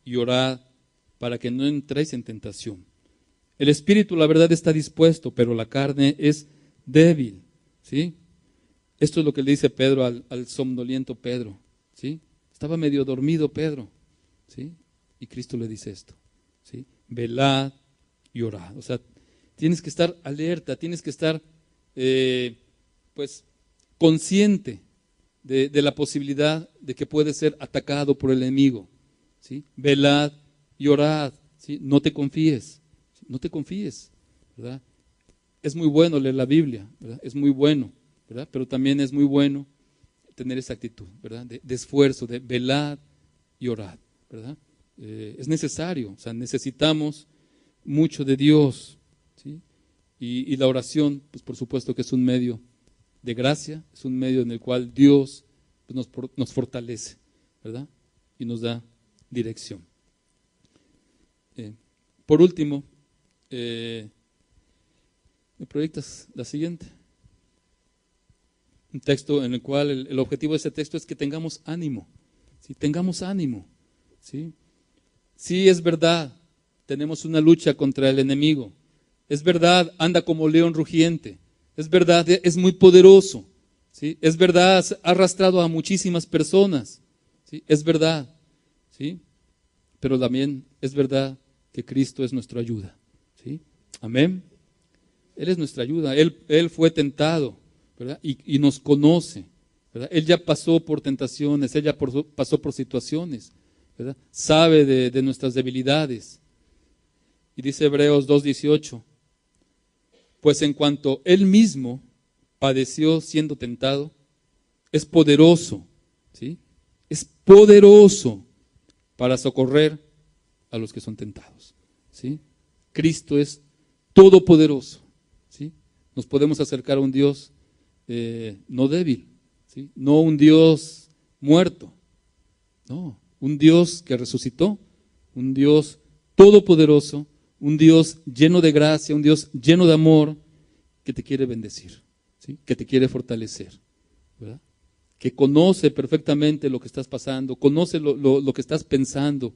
y orad para que no entréis en tentación. El espíritu, la verdad, está dispuesto, pero la carne es débil. ¿sí? Esto es lo que le dice Pedro al somnoliento Pedro, ¿sí? Estaba medio dormido Pedro, ¿sí? Y Cristo le dice esto, ¿sí? Velad y orad. O sea, tienes que estar alerta, tienes que estar pues consciente de la posibilidad de que puedes ser atacado por el enemigo, ¿sí? Velad y orad, ¿sí? No te confíes, ¿sí? No te confíes, ¿verdad? Es muy bueno leer la Biblia, ¿verdad? Es muy bueno, ¿verdad? Pero también es muy bueno tener esa actitud, ¿verdad? De esfuerzo, de velad y orad, ¿verdad? Es necesario, o sea, necesitamos mucho de Dios, ¿sí? Y la oración, pues por supuesto que es un medio de gracia, es un medio en el cual Dios pues, nos fortalece, ¿verdad? Y nos da dirección. Por último, ¿me proyectas la siguiente? Un texto en el cual el objetivo de ese texto es que tengamos ánimo, ¿sí? Tengamos ánimo, ¿sí? Sí, es verdad, tenemos una lucha contra el enemigo, es verdad, anda como león rugiente, es verdad, es muy poderoso, ¿sí? Es verdad, ha arrastrado a muchísimas personas, ¿sí? Es verdad, ¿sí? Pero también es verdad que Cristo es nuestra ayuda, ¿sí? Amén. Él es nuestra ayuda, Él fue tentado, ¿verdad? Y nos conoce, ¿verdad? Él ya pasó por tentaciones, Él ya pasó por situaciones, ¿verdad? Sabe de nuestras debilidades. Y dice Hebreos 2:18, pues en cuanto Él mismo padeció siendo tentado, es poderoso, ¿sí? Es poderoso para socorrer a los que son tentados, ¿sí? Cristo es todopoderoso, ¿sí? Nos podemos acercar a un Dios no débil, ¿sí? No un Dios muerto, no, un Dios que resucitó, un Dios todopoderoso, un Dios lleno de gracia, un Dios lleno de amor, que te quiere bendecir, ¿sí? Que te quiere fortalecer, ¿verdad? Que conoce perfectamente lo que estás pasando, conoce lo que estás pensando,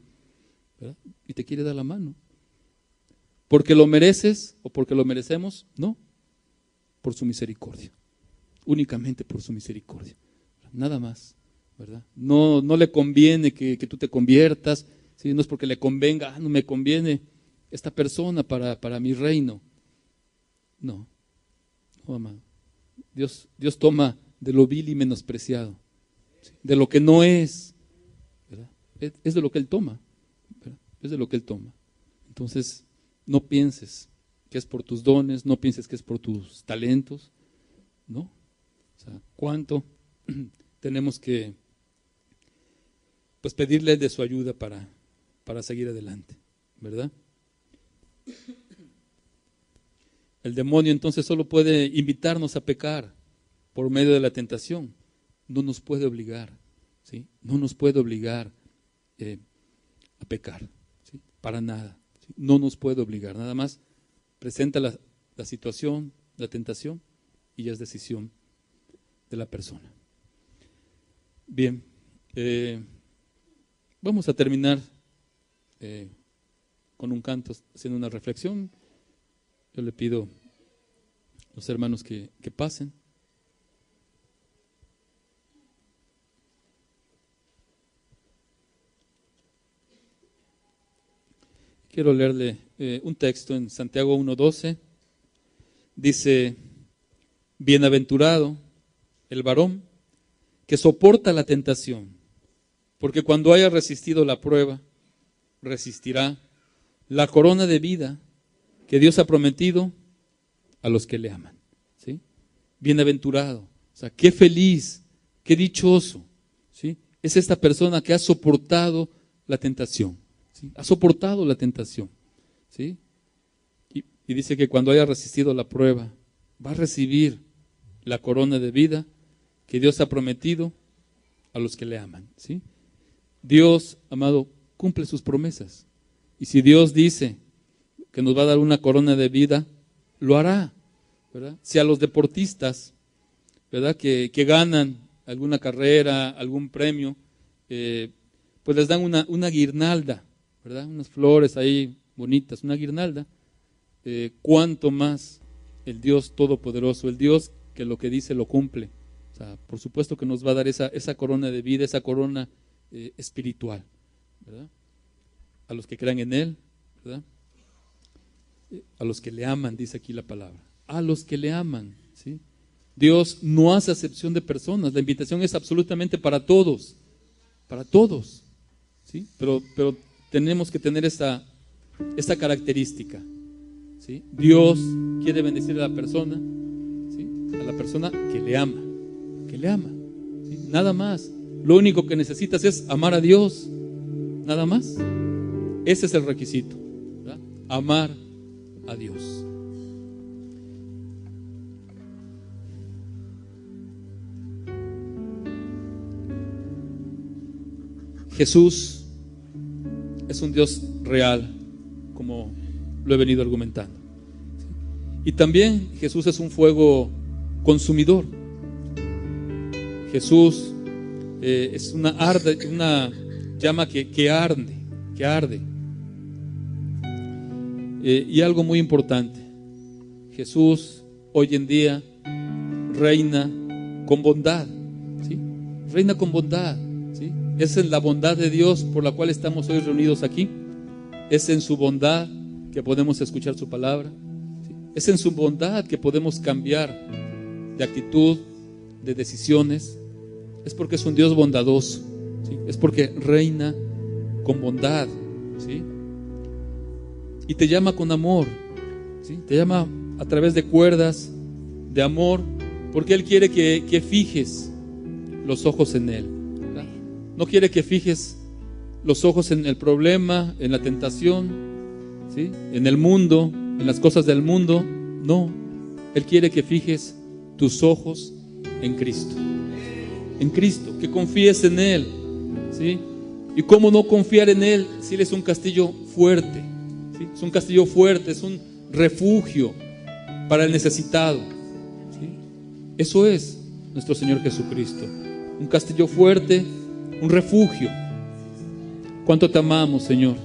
¿verdad? Y te quiere dar la mano. ¿Porque lo mereces o porque lo merecemos? No, por su misericordia, únicamente por su misericordia, nada más, ¿verdad? No le conviene que tú te conviertas, ¿sí? No es porque le convenga, no me conviene esta persona para mi reino. No, amado. Dios toma de lo vil y menospreciado, ¿sí? De lo que no es, ¿verdad? Es de lo que Él toma, ¿verdad? Es de lo que Él toma. Entonces, no pienses que es por tus dones, no pienses que es por tus talentos, ¿no? O sea, ¿cuánto tenemos que pues pedirle de su ayuda para seguir adelante, ¿verdad? El demonio entonces solo puede invitarnos a pecar por medio de la tentación, no nos puede obligar, ¿sí? No nos puede obligar a pecar, ¿sí? Para nada, ¿sí? No nos puede obligar, nada más presenta la situación, la tentación, y ya es decisión de la persona. Bien, vamos a terminar con un canto, haciendo una reflexión. Yo le pido a los hermanos que pasen. Quiero leerle un texto en Santiago 1:12. Dice, bienaventurado el varón que soporta la tentación, porque cuando haya resistido la prueba, resistirá la corona de vida que Dios ha prometido a los que le aman, ¿sí? Bienaventurado, o sea, qué feliz, qué dichoso, ¿sí? Es esta persona que ha soportado la tentación, ¿sí? Ha soportado la tentación, ¿sí? Y dice que cuando haya resistido la prueba, va a recibir la corona de vida que Dios ha prometido a los que le aman, ¿sí? Dios, amado, cumple sus promesas. Y si Dios dice que nos va a dar una corona de vida, lo hará, ¿verdad? Si a los deportistas, ¿verdad? Que ganan alguna carrera, algún premio, pues les dan una guirnalda, ¿verdad? Unas flores ahí bonitas, una guirnalda. Cuánto más el Dios Todopoderoso, el Dios que lo que dice lo cumple. O sea, por supuesto que nos va a dar esa corona de vida, esa corona espiritual, ¿verdad? A los que crean en Él, ¿verdad? A los que le aman, dice aquí la palabra. A los que le aman, ¿sí? Dios no hace acepción de personas. La invitación es absolutamente para todos, ¿sí? Pero tenemos que tener esta característica, ¿sí? Dios quiere bendecir a la persona, ¿sí? A la persona que le ama, ¿sí? Nada más. Lo único que necesitas es amar a Dios, nada más. Ese es el requisito, ¿verdad? Amar a Dios. Jesús es un Dios real, como lo he venido argumentando. Y también Jesús es un fuego consumidor. Jesús es una llama que arde. Y algo muy importante, Jesús hoy en día reina con bondad, ¿sí? Reina con bondad, ¿sí? Es en la bondad de Dios por la cual estamos hoy reunidos aquí. Es en su bondad que podemos escuchar su palabra, ¿sí? Es en su bondad que podemos cambiar de actitud, de decisiones. Es porque es un Dios bondadoso, ¿sí? Es porque reina con bondad, ¿sí? Y te llama con amor, ¿sí? Te llama a través de cuerdas de amor, porque Él quiere que fijes los ojos en Él, ¿verdad? No quiere que fijes los ojos en el problema, en la tentación, ¿sí? En el mundo, en las cosas del mundo. No, Él quiere que fijes tus ojos en Cristo, que confíes en Él, ¿sí? Y cómo no confiar en Él si Él es un castillo fuerte, ¿sí? Es un castillo fuerte, es un refugio para el necesitado, ¿sí? Eso es nuestro Señor Jesucristo, un castillo fuerte, un refugio. ¿Cuánto te amamos, Señor?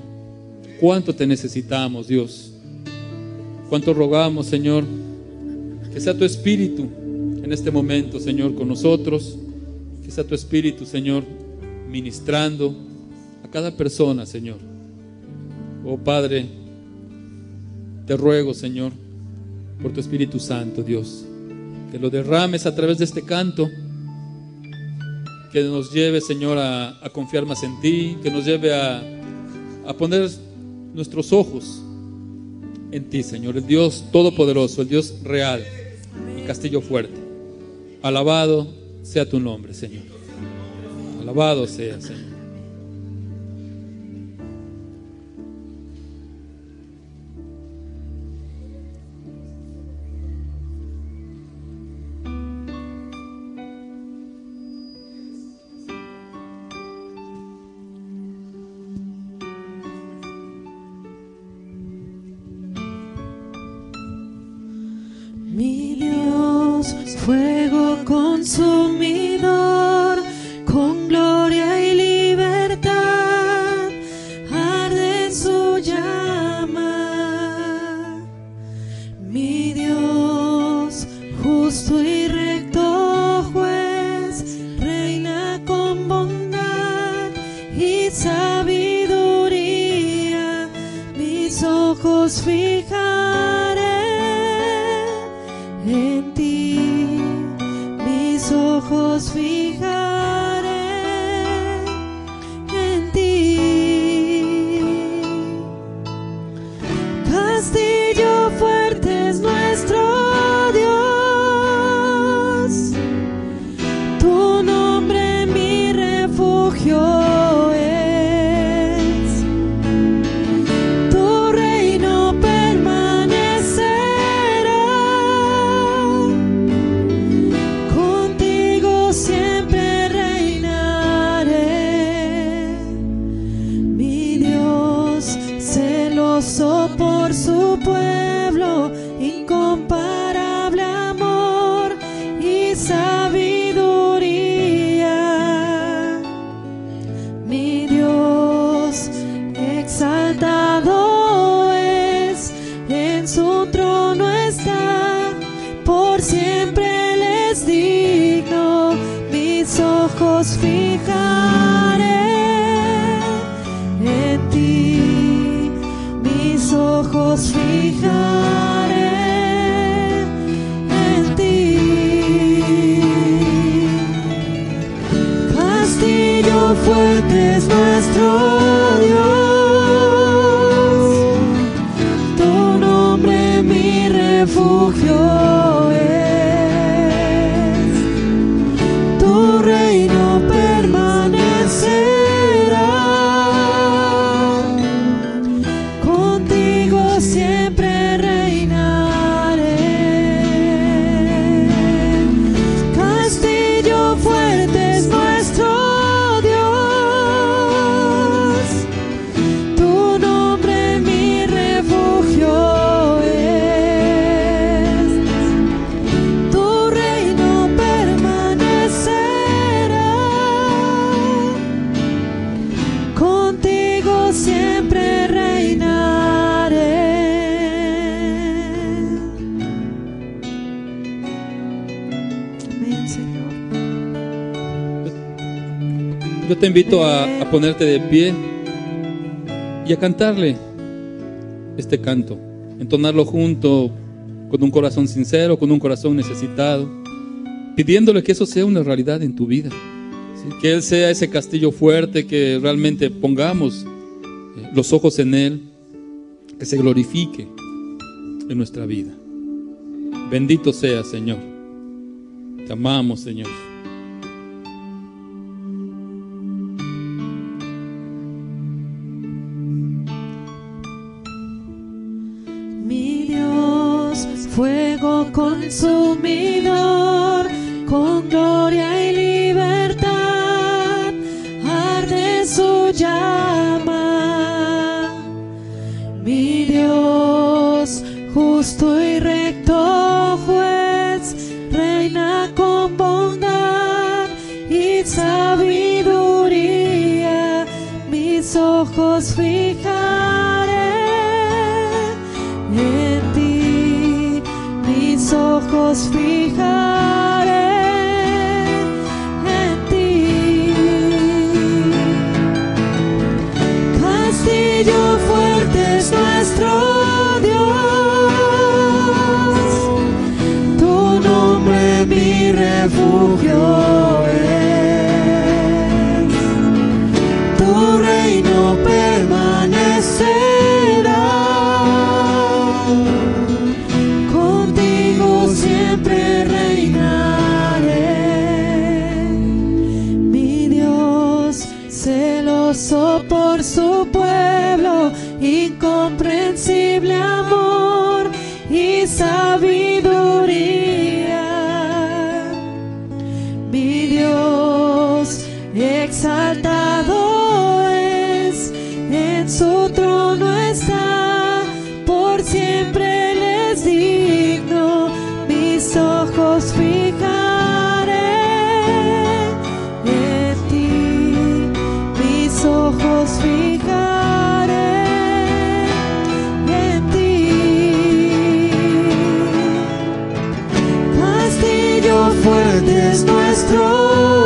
¿Cuánto te necesitamos, Dios? ¿Cuánto rogamos, Señor, que sea tu Espíritu en este momento, Señor, con nosotros? Que sea tu Espíritu, Señor, ministrando a cada persona, Señor. Oh Padre, te ruego, Señor, por tu Espíritu Santo, Dios, que lo derrames a través de este canto, que nos lleve, Señor, a confiar más en ti, que nos lleve a poner nuestros ojos en ti, Señor, el Dios todopoderoso, el Dios real, el castillo fuerte. Alabado sea tu nombre, Señor. Alabado sea, Señor. Mi Dios, fuego consumidor, con gloria y libertad, arde su llama. Mi Dios, justo y recto juez, reina con bondad y sabiduría. Mis ojos fijaré en ti, mis ojos fijaré en ti. Castillo fuerte es nuestro Dios, tu nombre mi refugio es, tu reino permanecerá. Contigo siempre reinaré. Mi Dios, celoso por su pueblo, incomparable amor y sabiduría. Mi Dios, exaltado es, en su trono está, por siempre ojos fijaré en ti, mis ojos fijaré en ti. Castillo fuerte es nuestro Dios, tu nombre mi refugio es, tu reino permanecerá, contigo siempre reinaré. Castillo fuerte es nuestro Dios, tu nombre mi refugio es, tu reino permanecerá, contigo siempre reinaré. Amén, Señor. Yo te invito a ponerte de pie y a cantarle este canto, entonarlo junto con un corazón sincero, con un corazón necesitado, pidiéndole que eso sea una realidad en tu vida, ¿sí? Que Él sea ese castillo fuerte, que realmente pongamos los ojos en Él, que se glorifique en nuestra vida. Bendito sea, Señor. Te amamos, Señor. Mi Dios, fuego consumidor, con gloria y libertad, arde su llama. Mi Dios, justo y recto juez, reina con bondad y sabiduría. Mis ojos fijaré en ti, mis ojos fijaré en ti. Castillo fuerte es nuestro Dios, tu nombre mi refugio es, tu reino permanecerá, contigo siempre reinaré. Mi Dios, celoso por su pueblo, incomprensible amor y sabiduría. Mi Dios, exaltado es, en su trono está, por siempre Él es digno. Mis ojos fijaré en ti, mis ojos fijaré en ti. Castillo fuerte es nuestro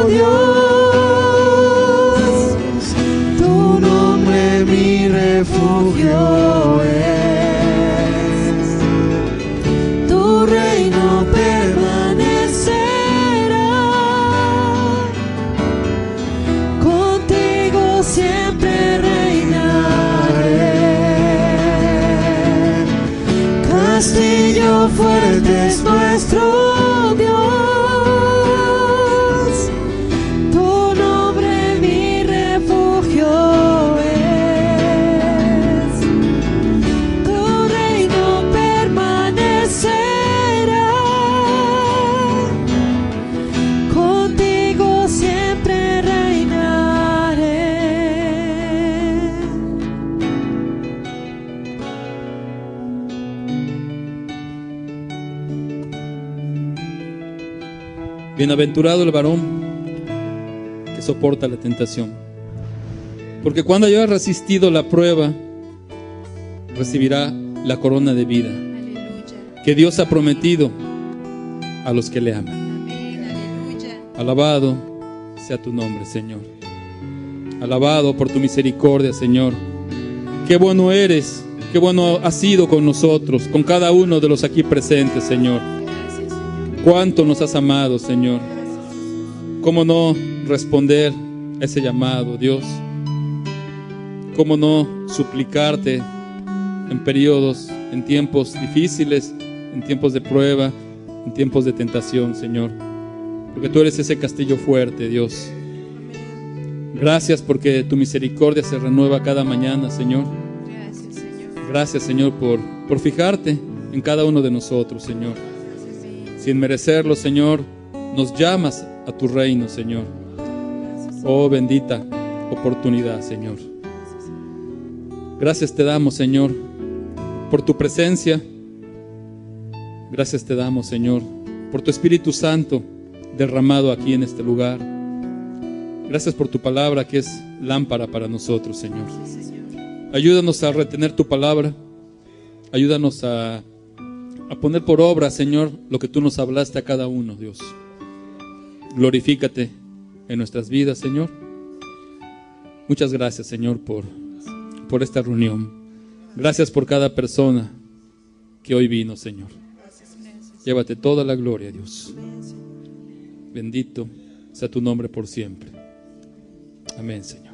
Dios, tu nombre mi refugio es, tu reino permanecerá, contigo siempre reinaré. Castillo fuerte es nuestro Dios, tu nombre mi refugio es, tu reino permanecerá, contigo siempre reinaré. Bienaventurado el varón que soporta la tentación, porque cuando haya resistido la prueba, recibirá la corona de vida que Dios ha prometido a los que le aman. Alabado sea tu nombre, Señor. Alabado por tu misericordia, Señor. Qué bueno eres, qué bueno has sido con nosotros, con cada uno de los aquí presentes, Señor. Cuánto nos has amado, Señor. Cómo no responder a ese llamado, Dios. Cómo no suplicarte en periodos, en tiempos difíciles, en tiempos de prueba, en tiempos de tentación, Señor. Porque tú eres ese castillo fuerte, Dios. Gracias porque tu misericordia se renueva cada mañana, Señor. Gracias, Señor, por fijarte en cada uno de nosotros, Señor. Sin merecerlo, Señor, nos llamas a tu reino, Señor. Oh, bendita oportunidad, Señor. Gracias te damos, Señor, por tu presencia. Gracias te damos, Señor, por tu Espíritu Santo derramado aquí en este lugar. Gracias por tu palabra que es lámpara para nosotros, Señor. Ayúdanos a retener tu palabra. Ayúdanos a poner por obra, Señor, lo que tú nos hablaste a cada uno, Dios. Glorifícate en nuestras vidas, Señor. Muchas gracias, Señor, por esta reunión. Gracias por cada persona que hoy vino, Señor. Llévate toda la gloria, Dios. Bendito sea tu nombre por siempre. Amén, Señor.